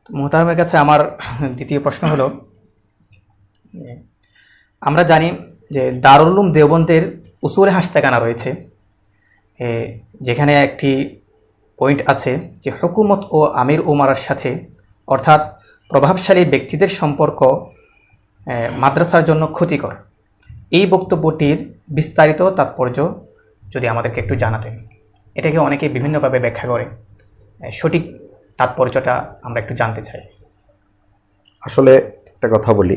মোহতারামের কাছে আমার দ্বিতীয় প্রশ্ন হলো, আমরা জানি যে দারুল উলুম দেওবন্দের উসুলে হাসতেখানা রয়েছে, যেখানে একটি পয়েন্ট আছে যে হুকুমত ও আমির উমারার সাথে অর্থাৎ প্রভাবশালী ব্যক্তিদের সম্পর্ক মাদ্রাসার জন্য ক্ষতিকর। এই বক্তব্যটির বিস্তারিত তাৎপর্য যদি আমাদেরকে একটু জানাতেন। এটাকে অনেকে বিভিন্নভাবে ব্যাখ্যা করে, সঠিক তাৎপর্যটা আমরা একটু জানতে চাই। আসলে একটা কথা বলি,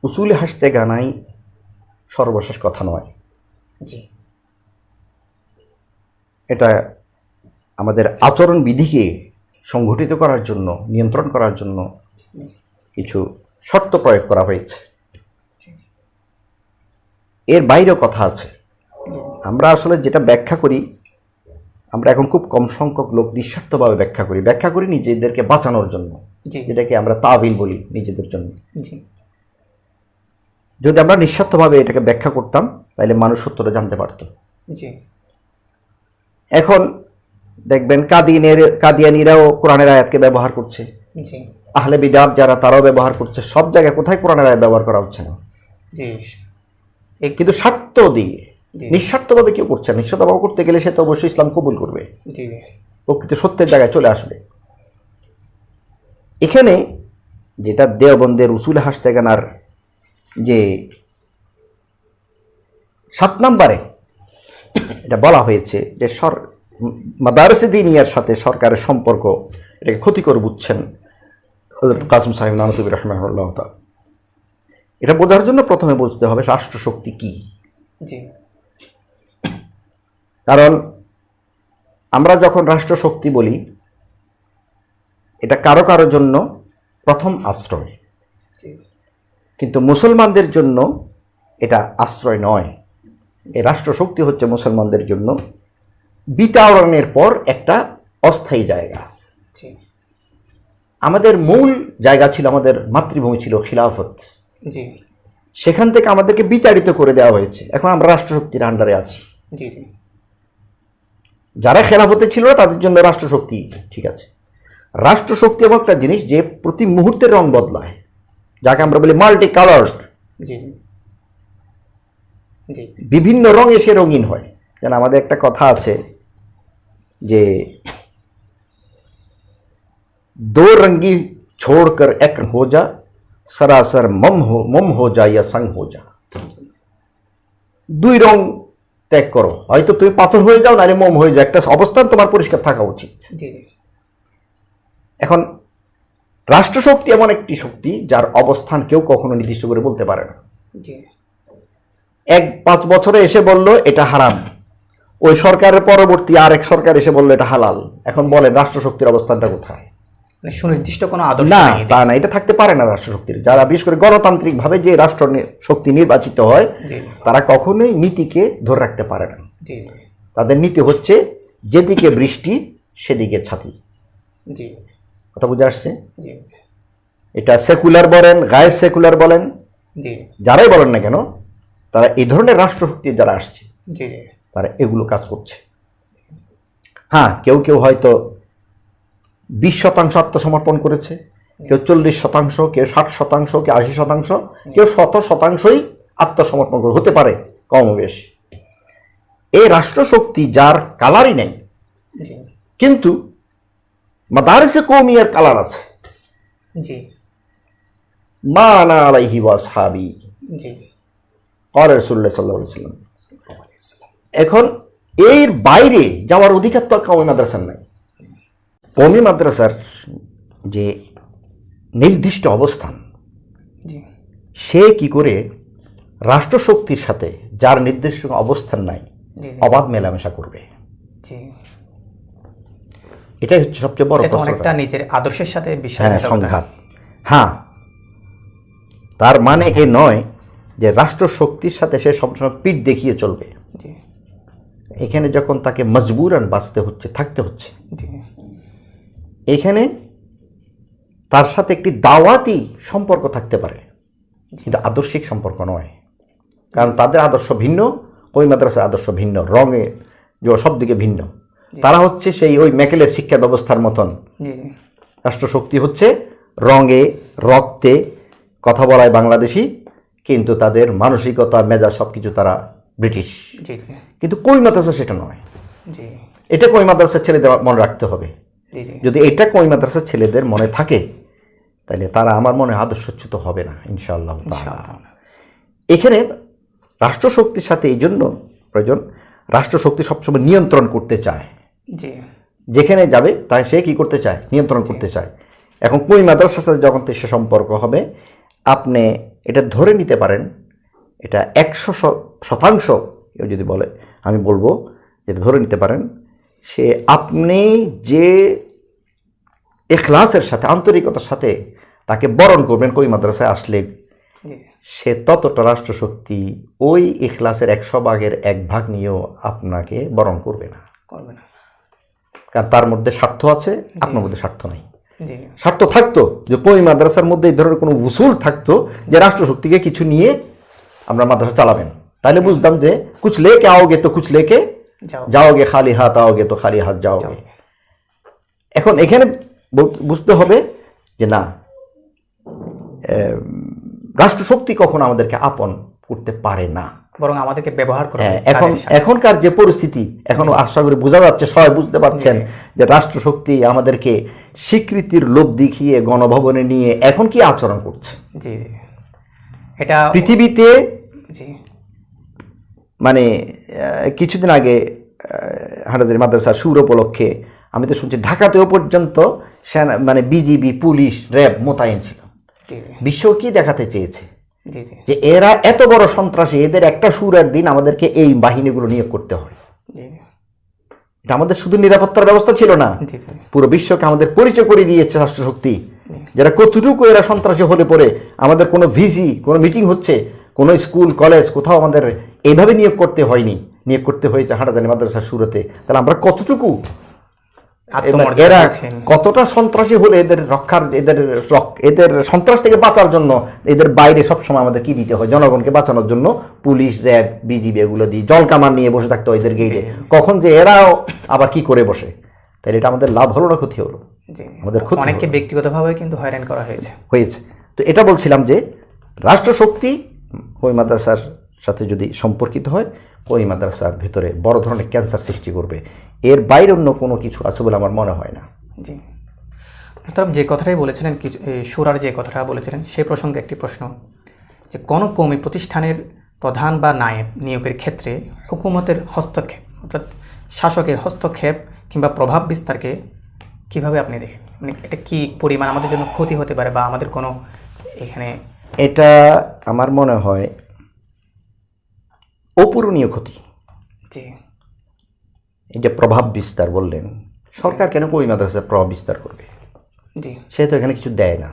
উসুলে হাসতেখানাই সর্বশেষ কথা নয়। জি, এটা আমাদের আচরণ বিধিকে সংগঠিত করার জন্য, নিয়ন্ত্রণ করার জন্য কিছু শর্ত প্রয়োগ করা হয়েছে। এর বাইরেও কথা আছে। আমরা আসলে যেটা ব্যাখ্যা করি, আমরা এখন খুব কম সংখ্যক লোক নিঃস্বার্থভাবে ব্যাখ্যা করি নিজেদেরকে বাঁচানোর জন্য, যেটাকে আমরা তাবিল বলি নিজেদের জন্য। যদি আমরা নিঃস্বার্থভাবে এটাকে ব্যাখ্যা করতাম তাহলে মানুষ সত্যটা জানতে পারত। এখন দেখবেন কাদিয়ানিরাও কোরআনের আয়াতকে ব্যবহার করছে, আহলে বিদআত যারা তারাও ব্যবহার করছে। সব জায়গায় কোথায় কোরআনের আয়াত ব্যবহার করা হচ্ছে না, কিন্তু স্বার্থ দিয়ে নিঃস্বার্থভাবে কেউ করছে। নিঃস্বার্থভাবে করতে গেলে সে তো অবশ্যই ইসলাম কবুল করবে, প্রকৃত সত্যের জায়গায় চলে আসবে। এখানে যেটা দেওবন্দের উসুলে হাসতেখানার যে 7 নম্বরে এটা বলা হয়েছে যে মাদারসে দ্বীনিয়ার সাথে সরকারের সম্পর্ক এটাকে ক্ষতিকর বুঝছেন হযরত কাসিম সাহেব নানতুবি রাহিমাহুল্লাহ তাআলা। এটা বোঝার জন্য প্রথমে বুঝতে হবে রাষ্ট্রশক্তি কি। কারণ আমরা যখন রাষ্ট্রশক্তি বলি, এটা কারো কারো জন্য প্রথম আশ্রয়, কিন্তু মুসলমানদের জন্য এটা আশ্রয় নয়। এই রাষ্ট্রশক্তি হচ্ছে মুসলমানদের জন্য বিতাড়নের পর একটা অস্থায়ী জায়গা। আমাদের মূল জায়গা ছিল, আমাদের মাতৃভূমি ছিল খিলাফত। সেখান থেকে আমাদেরকে বিতাড়িত করে দেওয়া হয়েছে। এখন আমরা রাষ্ট্রশক্তির আন্ডারে আছি। যারা খেলাফতে ছিল না তাদের জন্য রাষ্ট্রশক্তি ঠিক আছে। রাষ্ট্রশক্তি এমন একটা জিনিস যে প্রতি মুহূর্তে রং বদলায়, যাকে আমরা বলি মাল্টি কালার্ড। বিভিন্ন রঙে সে রঙিন হয়। যেন আমাদের একটা কথা আছে যে দো রঙ্গি ছোড়কর এক হো যা, সরাসর মম হো যা ইয়া সং হো যা। 2 রং ত্যাগ করো, হয়তো তুমি পাথর হয়ে যাও নাহলে মোম হয়ে যাও, একটা অবস্থান তোমার পরিষ্কার থাকা উচিত। এখন রাষ্ট্রশক্তি এমন একটি শক্তি যার অবস্থান কেউ কখনো নির্দিষ্ট করে বলতে পারে না। 5 বছরে এসে বলল এটা হারাম, ওই সরকারের পরবর্তী আরেক সরকার এসে বলল এটা হালাল। এখন বলে রাষ্ট্রশক্তির অবস্থানটা কোথায়? সুনির্দিষ্ট কোনো আদর্শ না, তা না, এটা থাকতে পারে না রাষ্ট্রশক্তির। যারা বিশেষ করে গণতান্ত্রিক ভাবে যে রাষ্ট্র শক্তি নির্বাচিত হয় তারা কখনোই নীতিকে ধরে রাখতে পারে না। তাদের নীতি হচ্ছে যেদিকে বৃষ্টি সেদিকে ছাতি। কথা বুঝে আসছে? এটা সেকুলার বলেন, গায়ে সেকুলার বলেন, যারাই বলেন না কেন, তারা এই ধরনের রাষ্ট্রশক্তি যারা আসছে তারা এগুলো কাজ করছে। হ্যাঁ, কেউ কেউ হয়তো 20% আত্মসমর্পণ করেছে, কেউ 40%, কেউ 60%, কেউ 80%, কেউ 100%ই আত্মসমর্পণ করে, হতে পারে কম বেশি। এই রাষ্ট্রশক্তি যার কালারই নেই, কিন্তু মাদারিসে কওমিয়ার কালার আছে। মা আনা আলাইহি ওয়া আসহাবি ক্বালা রাসূলুল্লাহ সাল্লাল্লাহু আলাইহি ওয়াসাল্লাম। এখন এর বাইরে যাওয়ার অধিকার তো কওমি মাদ্রাসার নাই। কওমি মাদ্রাসার যে নির্দিষ্ট অবস্থান, সে কি করে রাষ্ট্রশক্তির সাথে যার নির্দিষ্ট অবস্থান নাই অবাধ মেলামেশা করবে? এটাই হচ্ছে সবচেয়ে বড় প্রশ্ন। অনেকটা নিজের আদর্শের সাথে সংঘাত। হ্যাঁ, তার মানে এ নয় যে রাষ্ট্রশক্তির সাথে সে সবসময় পিঠ দেখিয়ে চলবে। এখানে যখন তাকে মজবুরান বাঁচতে হচ্ছে, থাকতে হচ্ছে, এখানে তার সাথে একটি দাওয়াতি সম্পর্ক থাকতে পারে, কিন্তু আদর্শিক সম্পর্ক নয়। কারণ তাদের আদর্শ ভিন্ন, ওই মাদ্রাসার আদর্শ ভিন্ন, রঙে সব দিকে ভিন্ন। তারা হচ্ছে সেই ওই ম্যাকেলের শিক্ষা ব্যবস্থার মতন রাষ্ট্রশক্তি হচ্ছে রঙে রক্তে, কথা বলায় বাংলাদেশি, কিন্তু তাদের মানসিকতা মেজাজ সব কিছু তারা ব্রিটিশ। জি জি কিন্তু কই মাদ্রাসা সেটা নয়। জি এটা কই মাদ্রাসার ছেলেদের মনে রাখতে হবে। জি জি যদি এটা কই মাদ্রাসার ছেলেদের মনে থাকে তাহলে তারা আমার মনে আদর্শচ্যুত হবে না ইনশাআল্লাহ তাআলা। ইনশাআল্লাহ। এখানে রাষ্ট্রশক্তির সাথে এই জন্য প্রয়োজন, রাষ্ট্রশক্তি সবসময় নিয়ন্ত্রণ করতে চায়, জি যেখানে যাবে তাই সে কি করতে চায়, নিয়ন্ত্রণ করতে চায়। এখন কই মাদ্রাসার সাথে যখন সে সম্পর্ক হবে, আপনি এটা ধরে নিতে পারেন, এটা 100% কেউ যদি বলে, আমি বলবো যেটা ধরে নিতে পারেন, সে আপনি যে ইখলাসের সাথে আন্তরিকতার সাথে তাকে বরণ করবেন কই মাদ্রাসায় আসলে, জি সে ততটা রাষ্ট্রশক্তি ওই ইখলাসের 100 ভাগের 1 ভাগ নিয়েও আপনাকে বরণ করবে না। করবে না। কারণ তার মধ্যে স্বার্থ আছে, আপনার মধ্যে স্বার্থ নাই। জি স্বার্থ থাকতো যে কই মাদ্রাসার মধ্যে এই ধরনের কোনো উসুল থাকতো যে রাষ্ট্রশক্তিকে কিছু নিয়ে আমরা মাদ্রাসা চালাবেন, তাহলে বুঝতাম যে কুছ লেকে आओगे তো কুছ লেকে যাও যাওগে, খালি হাত आओगे তো খালি হাত যাওগে। এখন এখানে বুঝতে হবে যে না, রাষ্ট্রশক্তি কখনো আমাদেরকে আপন করতে পারে না, বরং আমাদেরকে ব্যবহার করে। এখনকার যে পরিস্থিতি, এখনো আশা করি বোঝা যাচ্ছে, সবাই বুঝতে পারছেন যে রাষ্ট্রশক্তি আমাদেরকে স্বীকৃতির লোভ দেখিয়ে গণভবনে নিয়ে এখন কি আচরণ করছে। জি এটা পৃথিবীতে জি মানে কিছুদিন আগে হাটহাজারী মাদ্রাসার সুর উপলক্ষে আমি তো শুনছি ঢাকাতেও পর্যন্ত সেনা মানে বিজিবি, পুলিশ, র্যাব মোতায়েন ছিল। জি বিশ্ব কি দেখাতে চেয়েছে জি জি যে এরা এত বড় সন্ত্রাসী, এদের একটা সুরের দিন আমাদেরকে এই বাহিনীগুলো নিয়োগ করতে হয়। জি এটা আমাদের শুধু নিরাপত্তার ব্যবস্থা ছিল না, জি জি পুরো বিশ্বকে আমাদের পরিচয় করে দিয়েছে রাষ্ট্রশক্তি, যারা কতটুকু এরা সন্ত্রাসী হলে পরে আমাদের কোনো ভিসি, কোনো মিটিং হচ্ছে, কোনো স্কুল কলেজ কোথাও আমাদের এইভাবে নিয়োগ করতে হয়নি, নিয়োগ করতে হয়েছে হাটহাজারী মাদ্রাসা সুরতে। তাহলে আমরা কতটুকু, এরা কতটা সন্ত্রাসী হলে এদের রক্ষার, এদের সন্ত্রাস থেকে বাঁচার জন্য এদের বাইরে সবসময় আমাদের কি দিতে হয়, জনগণকে বাঁচানোর জন্য পুলিশ, র্যাব, বিজিবি এগুলো দিয়ে জল কামান নিয়ে বসে থাকতে হয় এদের গেইটে, কখন যে এরাও আবার কি করে বসে। তাহলে এটা আমাদের লাভ হলো না ক্ষতি হলো? আমাদের ক্ষতি, অনেককে ব্যক্তিগতভাবে কিন্তু হয়রান করা হয়েছে। তো এটা বলছিলাম যে রাষ্ট্রশক্তি কই মাদ্রাসার সাথে যদি সম্পর্কিত হয়, কই মাদ্রাসার ভেতরে বড় ধরনের ক্যান্সার সৃষ্টি করবে, এর বাইরে অন্য কোনো কিছু আছে বলে আমার মনে হয় না। জি মোহতারাম, যে কথাটাই বলেছিলেন, কিছু সুরার যে কথাটা বলেছিলেন সেই প্রসঙ্গে একটি প্রশ্ন, যে কোনো কওমি প্রতিষ্ঠানের প্রধান বা নায়েব নিয়োগের ক্ষেত্রে হুকুমতের হস্তক্ষেপ, অর্থাৎ শাসকের হস্তক্ষেপ কিংবা প্রভাব বিস্তারকে কিভাবে আপনি দেখেন? মানে এটা কি পরিমাণ আমাদের জন্য ক্ষতি হতে পারে, বা আমাদের কোনো এখানে? এটা আমার মনে হয় অপূরণীয় ক্ষতি। জি এই যে প্রভাব বিস্তার বললেন, সরকার কেন কই মাদ্রাসায় প্রভাব বিস্তার করবে? জি সে তো এখানে কিছু দেয় না।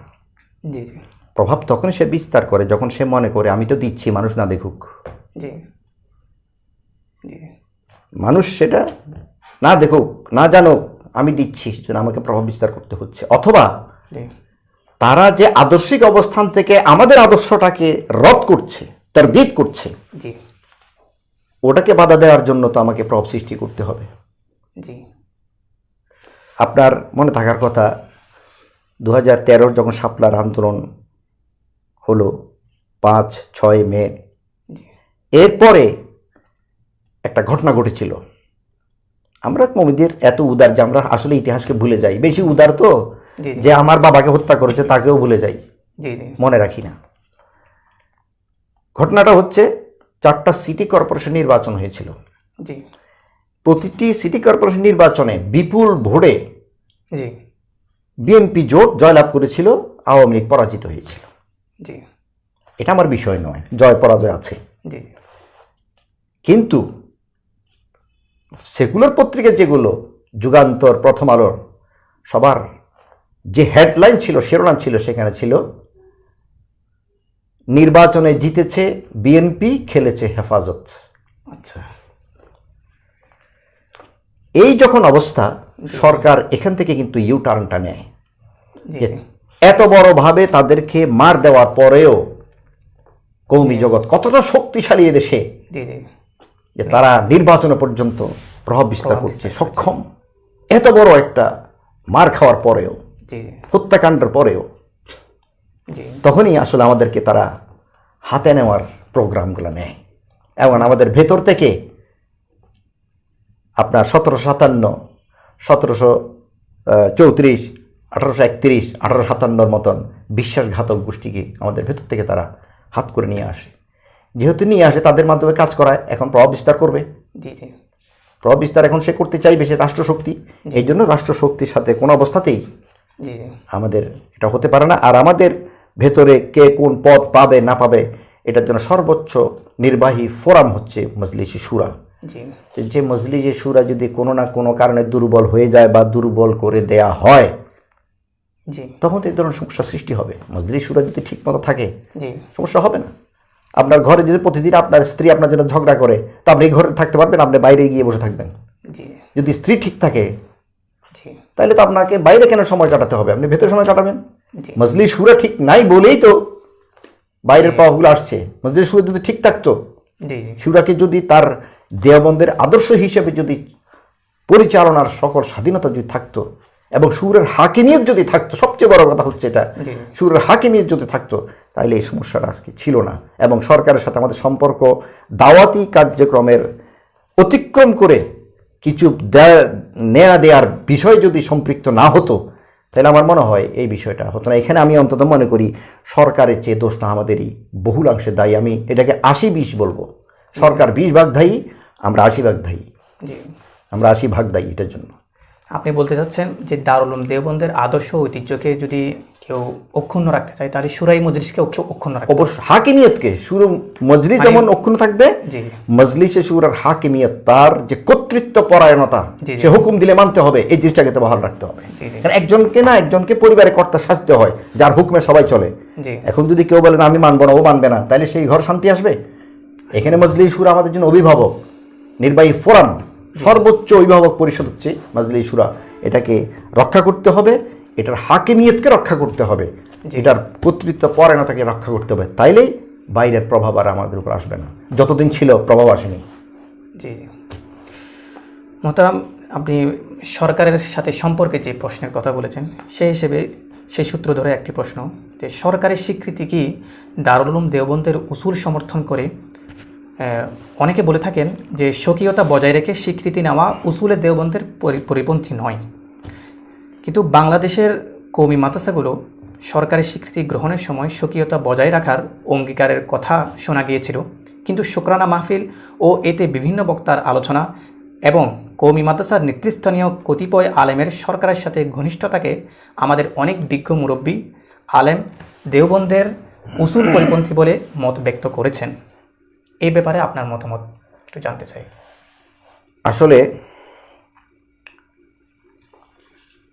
জি জি প্রভাব তখনই সে বিস্তার করে যখন সে মনে করে আমি তো দিচ্ছি, মানুষ না দেখুক। জি জি মানুষ সেটা না দেখুক, না জানুক, আমি দিচ্ছি, সেজন্য আমাকে প্রভাব বিস্তার করতে হচ্ছে। অথবা জি তারা যে আদর্শিক অবস্থান থেকে আমাদের আদর্শটাকে রদ করছে, তারদিদ করছে, জি ওটাকে বাধা দেওয়ার জন্য তো আমাকে প্রভাব সৃষ্টি করতে হবে। জি আপনার মনে থাকার কথা, 2013 যখন শাপলার আন্দোলন হলো 5-6 মে, এরপরে একটা ঘটনা ঘটেছিল। আমরা কমিদের এত উদার যে আমরা আসলে ইতিহাসকে ভুলে যাই, বেশি উদার তো, যে আমার বাবাকে হত্যা করেছে তাকেও ভুলে যাই, মনে রাখি না। ঘটনাটা হচ্ছে 4টা সিটি কর্পোরেশন নির্বাচন হয়েছিল। জি প্রতিটি সিটি কর্পোরেশন নির্বাচনে বিপুল ভোটে জি বিএনপি জোট জয়লাভ করেছিল, আওয়ামী লীগ পরাজিত হয়েছিল। জি এটা আমার বিষয় নয়, জয় পরাজয় আছে। জি কিন্তু সেকুলার পত্রিকা যেগুলো, যুগান্তর, প্রথম আলোর, সবার যে হেডলাইন ছিল, শিরোনাম ছিল, সেখানে ছিল নির্বাচনে জিতেছে বিএনপি, খেলেছে হেফাজত। আচ্ছা, এই যখন অবস্থা, সরকার এখান থেকে কিন্তু ইউটার্নটা নেয়। এত বড়ভাবে তাদেরকে মার দেওয়ার পরেও কওমি জগৎ কতটা শক্তিশালী এদেশে যে তারা নির্বাচন পর্যন্ত প্রভাব বিস্তার করতে সক্ষম। এত বড় একটা মার খাওয়ার পরেও জি হত্যাকাণ্ডের পরেও জি তখনই আসলে আমাদেরকে তারা হাতে নেওয়ার প্রোগ্রামগুলো নেয় এবং আমাদের ভেতর থেকে আপনার 1757, 1734, 1831, 1857 মতন বিশ্বাসঘাতক গোষ্ঠীকে আমাদের ভেতর থেকে তারা হাত করে নিয়ে আসে। যেহেতু নিয়ে আসে, তাদের মাধ্যমে কাজ করায়, এখন প্রভাব বিস্তার করবে। জি জি প্রভাব বিস্তার এখন সে করতে চাইবে, সে রাষ্ট্রশক্তি। এই জন্য রাষ্ট্রশক্তির সাথে কোনো অবস্থাতেই জি আমাদের এটা হতে পারে না। আর আমাদের ভেতরে কে কোন পদ পাবে না পাবে, এটার জন্য সর্বোচ্চ নির্বাহী ফোরাম হচ্ছে মজলিসে শুরা। জি যে মজলিসে শুরা যদি কোনো না কোনো কারণে দুর্বল হয়ে যায় বা দুর্বল করে দেয়া হয়, জি তখন তো এই ধরনের সমস্যা সৃষ্টি হবে। মজলিস শুরা যদি ঠিক মতো থাকে, জি সমস্যা হবে না। আপনার ঘরে যদি প্রতিদিন আপনার স্ত্রী আপনার জন্য ঝগড়া করে, তো আপনি ঘরে থাকতে পারবেন? আপনি বাইরে গিয়ে বসে থাকবেন? জি যদি স্ত্রী ঠিক থাকে, জি তাহলে তো আপনাকে বাইরে কেন সময় কাটাতে হবে, আপনি ভেতরে সময় কাটাবেন। জি মজলিস শুরা ঠিক নাই বলেই তো বাইরের প্রভাবগুলো আসছে। মজলিস শুরা যদি ঠিক থাকতো, জি শুরাকে যদি তার দেওবন্দের আদর্শ হিসেবে যদি পরিচালনার সকল স্বাধীনতা যদি থাকতো এবং সুরের হাকিমিয়ত যদি থাকতো, সবচেয়ে বড় কথা হচ্ছে এটা, জি সুরের হাকিমিয়ত যদি থাকতো, তাহলে এই সমস্যাটা আজকে ছিল না। এবং সরকারের সাথে আমাদের সম্পর্ক দাওয়াতি কার্যক্রমের অতিক্রম করে কিছু নেয়া দেওয়ার বিষয় যদি সম্পৃক্ত না হতো, তাহলে আমার মনে হয় এই বিষয়টা হতো না। এখানে আমি অন্তত মনে করি সরকারের চেয়ে দোষটা আমাদেরই বহুলাংশে দায়ী। আমি এটাকে 80-20 বলবো। সরকার 20 ভাগ দায়ী, আমরা 80 ভাগ দায়ী। জি আমরা 80 ভাগ দায়ী এটার জন্য। আপনি বলতে চাচ্ছেন যে দারুল উলুম দেওবন্দের আদর্শ ঐতিহ্যকে যদি কেউ অক্ষুণ্ণ রাখতে চায়, তাহলে শুরাই মজলিসকে অক্ষুণ্ণ রাখতে হবে। অবশ্য হাকিমিয়তকে শুরু মজলিস যেমন অক্ষুণ্ণ থাকবে, জি মজলিসে শুরার হাকিমিয়ত, তার যে কর্তৃত্ব পরায়ণতা, জি, জি। সে হুকুম দিলে মানতে হবে, এই জিনিসটাকে তো বহাল রাখতে হবে। জি, জি। কারণ একজনকে না একজনকে পরিবারে কর্তা সাজতে হয়, যার হুকুমে সবাই চলে। জি এখন যদি কেউ বলে না আমি মানবো না, ও মানবে না, তাহলে সেই ঘর শান্তি আসবে? এখানে মজলিস শুরা আমাদের জন্য অভিভাবক, নির্বাহী ফোরাম, সর্বোচ্চ অভিভাবক পরিষদ হচ্ছে মজলিস শুরা। এটাকে রক্ষা করতে হবে, এটার হাকিমিয়তকে রক্ষা করতে হবে, এটার কর্তৃত্ব পরায়ণতাকে রক্ষা করতে হবে। তাইলেই বাইরের প্রভাব আর আমাদের উপর আসবে না। যতদিন ছিল প্রভাব আসেনি। জি জি মোহতারাম, আপনি সরকারের সাথে সম্পর্কে যে প্রশ্নের কথা বলেছেন, সেই হিসেবে সেই সূত্র ধরে একটি প্রশ্ন, যে সরকারের স্বীকৃতি কি দারুল উলুম দেওবন্দের উসুল সমর্থন করে? অনেকে বলে থাকেন যে স্বকীয়তা বজায় রেখে স্বীকৃতি নেওয়া উসুলে দেওবন্দের পরিপন্থী নয়, কিন্তু বাংলাদেশের কওমি মাদ্রাসাগুলো সরকারের স্বীকৃতি গ্রহণের সময় স্বকীয়তা বজায় রাখার অঙ্গীকারের কথা শোনা গিয়েছিল, কিন্তু শুকরানা মাহফিল ও এতে বিভিন্ন বক্তার আলোচনা এবং কওমি মাদ্রাসার নেতৃস্থানীয় কতিপয় আলেমের সরকারের সাথে ঘনিষ্ঠতাকে আমাদের অনেক বিজ্ঞ মুরব্বী আলেম দেওবন্দের উসুল পরিপন্থী বলে মত ব্যক্ত করেছেন। এই ব্যাপারে আপনার মতামত একটু জানতে চাই। আসলে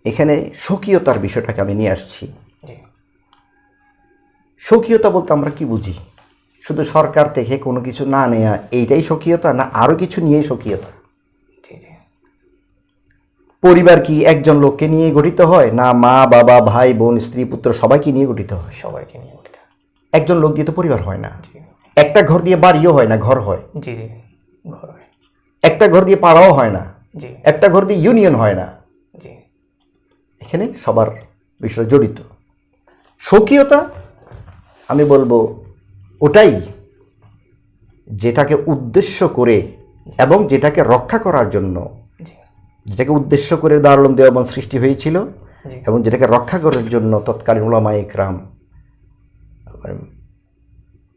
এখানে স্বকীয়তার বিষয়টাকে আমি নিয়ে আসছি। জি স্বকীয়তা বলতে আমরা কি বুঝি? শুধু সরকার থেকে কোনো কিছু না নেয়া, এইটাই স্বকীয়তা? না আরও কিছু নিয়েই স্বকীয়তা? জি জি পরিবার কি একজন লোককে নিয়ে গঠিত হয়? না মা বাবা ভাই বোন স্ত্রী পুত্র সবাইকে নিয়ে গঠিত হয়? সবাইকে নিয়ে গঠিত। একজন লোক দিয়ে তো পরিবার হয় না। জি একটা ঘর দিয়ে বাড়িও হয় না, ঘর হয়। জি জি ঘর হয়। একটা ঘর দিয়ে পাড়াও হয় না, জি একটা ঘর দিয়ে ইউনিয়ন হয় না। জি এখানে সবার বিষয় জড়িত। স্বকীয়তা আমি বলবো ওটাই যেটাকে উদ্দেশ্য করে এবং যেটাকে রক্ষা করার জন্য, জি যেটাকে উদ্দেশ্য করে দারুল উলুম দেওবন্দ সৃষ্টি হয়েছিল জি এবং যেটাকে রক্ষা করার জন্য তৎকালীন উলামায়ে ইকরাম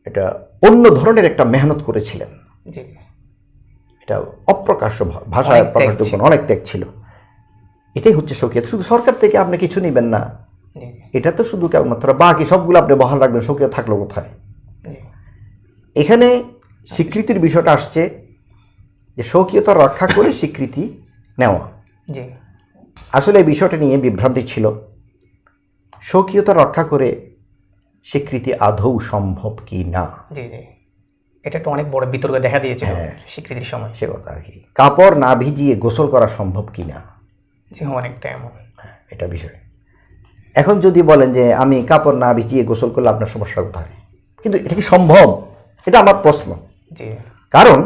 এটা অন্য ধরনের একটা মেহনত করেছিলেন। জি এটা অপ্রকাশ্য ভাষায় অনেক ত্যাগ প্রকাশিত ছিল। অনেক ত্যাগ ছিল। এটাই হচ্ছে স্বকীয়তা। শুধু সরকার থেকে আপনি কিছু নেবেন না, জি এটা তো শুধু কেবলমাত্র, বাকি সবগুলো আপনি বহাল রাখবেন, স্বকীয়তা থাকলো কোথায়? জি এখানে স্বীকৃতির বিষয়টা আসছে যে স্বকীয়তা রক্ষা করে স্বীকৃতি নেওয়া। জি আসলে এই বিষয়টা নিয়ে বিভ্রান্তি ছিল। স্বকীয়তা রক্ষা করে স্বীকৃতি আদৌ সম্ভব কি না, জি জি এটা একটা অনেক বড় বিতর্ক দেখা দিয়েছিল হ্যাঁ। স্বীকৃতির সময়। সে কথা আর কি। কাপড় না ভিজিয়ে গোসল করা সম্ভব কি না, জি অনেকটা এমন। এটা বিষয়। এখন যদি বলেন যে আমি কাপড় না ভিজিয়ে গোসল করলে আপনার সমস্যা কোথায়, কিন্তু এটা কি সম্ভব? এটা আমার প্রশ্ন। জি কারণ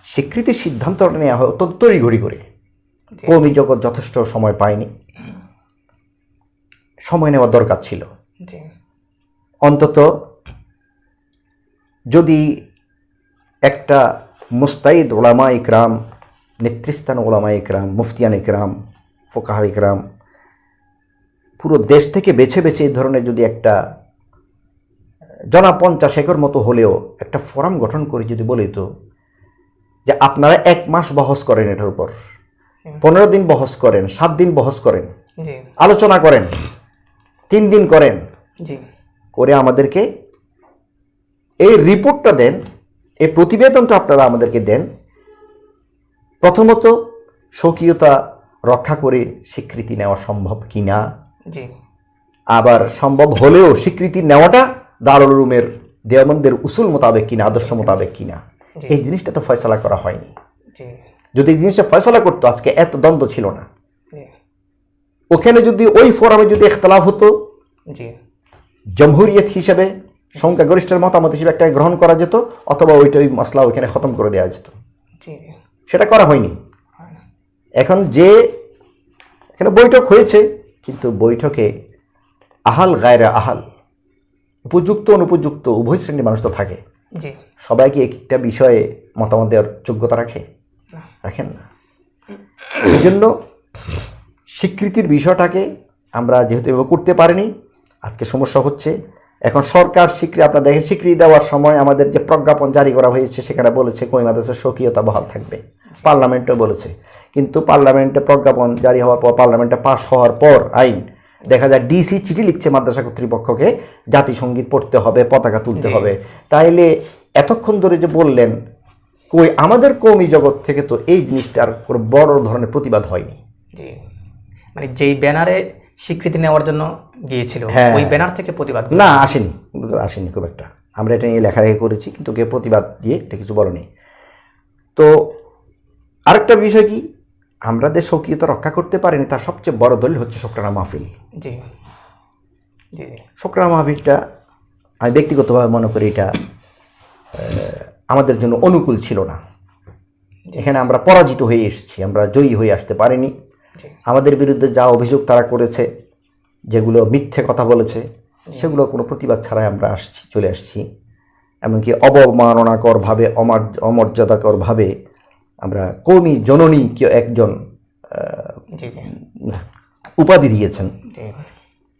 স্বীকৃতির সিদ্ধান্তটা নেওয়া হয় অত্যন্ত তড়িঘড়ি করে। কওমি জগৎ যথেষ্ট সময় পায়নি। সময় নেওয়া দরকার ছিল। জি অন্তত যদি একটা মুস্তাইদ ওলামা ইকরাম, নেতৃস্থান ওলামা ইকরাম, মুফতিয়ান ইকরাম, ফোকাহা ইকরাম পুরো দেশ থেকে বেছে বেছে এই ধরনের যদি একটা 50 একর মতো হলেও একটা ফোরাম গঠন করে যদি বলি তো যে আপনারা 1 মাস বহস করেন, এটার উপর 15 দিন বহস করেন, 7 দিন বহস করেন, জি আলোচনা করেন, 3 দিন করেন, জি করে আমাদেরকে এই রিপোর্টটা দেন, এই প্রতিবেদনটা আপনারা আমাদেরকে দেন। প্রথমত স্বকীয়তা রক্ষা করে স্বীকৃতি নেওয়া সম্ভব কিনা, জি আবার সম্ভব হলেও স্বীকৃতি নেওয়াটা দারুল উলুমের দেওবন্দের উসুল মোতাবেক কিনা, আদর্শ মোতাবেক কিনা, এই জিনিসটা তো ফয়সালা করা হয়নি। জি যদি এই জিনিসটা ফয়সালা করতো আজকে এত দ্বন্দ্ব ছিল না। জি ওখানে যদি ওই ফোরামে যদি ইখতলাফ হতো, জি জমহুরিয়ত হিসেবে সংখ্যাগরিষ্ঠের মতামত হিসেবে একটা গ্রহণ করা যেত, অথবা ওই মশলা ওইখানে খতম করে দেওয়া যেত। জি সেটা করা হয়নি। এখন যে এখানে বৈঠক হয়েছে, কিন্তু বৈঠকে আহাল গায়রা আহাল, উপযুক্ত অনুপযুক্ত উভয় শ্রেণীর মানুষ তো থাকে। জি সবাইকে একটা বিষয়ে মতামত দেওয়ার যোগ্যতা রাখেন না। এই জন্য স্বীকৃতির বিষয়টাকে আমরা যেহেতু এভাবে করতে পারিনি, আজকে সমস্যা হচ্ছে। এখন সরকার স্বীকৃতি, আপনারা দেখেন স্বীকৃতি দেওয়ার সময় আমাদের যে প্রজ্ঞাপন জারি করা হয়েছে সেখানে বলেছে কওমি মাদ্রাসার স্বকীয়তা বহাল থাকবে, পার্লামেন্টও বলেছে। কিন্তু পার্লামেন্টে প্রজ্ঞাপন জারি হওয়ার পর, পার্লামেন্টে পাশ হওয়ার পর আইন, দেখা যায় ডিসি চিঠি লিখছে মাদ্রাসা কর্তৃপক্ষকে জাতিসংগীত পড়তে হবে, পতাকা তুলতে হবে। তাইলে এতক্ষণ ধরে যে বললেন, কই আমাদের কওমি জগৎ থেকে তো এই জিনিসটার কোনো বড় ধরনের প্রতিবাদ হয়নি। জি মানে যেই ব্যানারে স্বীকৃতি নেওয়ার জন্য গিয়েছিল, হ্যাঁ, ওই ব্যানার থেকে প্রতিবাদ না আসেনি খুব একটা। আমরা এটা নিয়ে লেখালেখি করেছি, কিন্তু কেউ প্রতিবাদ দিয়ে এটা কিছু বলেনি। তো আরেকটা বিষয় কি, আমরা যে স্বকীয়তা রক্ষা করতে পারিনি তার সবচেয়ে বড় দলিল হচ্ছে শুকরানা মাহফিল। জি জি শুকরানা মাহফিলটা আমি ব্যক্তিগতভাবে মনে করি এটা আমাদের জন্য অনুকূল ছিল না। এখানে আমরা পরাজিত হয়ে এসেছি, আমরা জয়ী হয়ে আসতে পারিনি। আমাদের বিরুদ্ধে যা অভিযোগ তারা করেছে, যেগুলো মিথ্যে কথা বলেছে, সেগুলো কোনো প্রতিবাদ ছাড়াই আমরা চলে আসছি। এমনকি অবমাননাকরভাবে, অমর্যাদাকরভাবে আমরা কওমি জননী কেউ একজন উপাধি দিয়েছেন,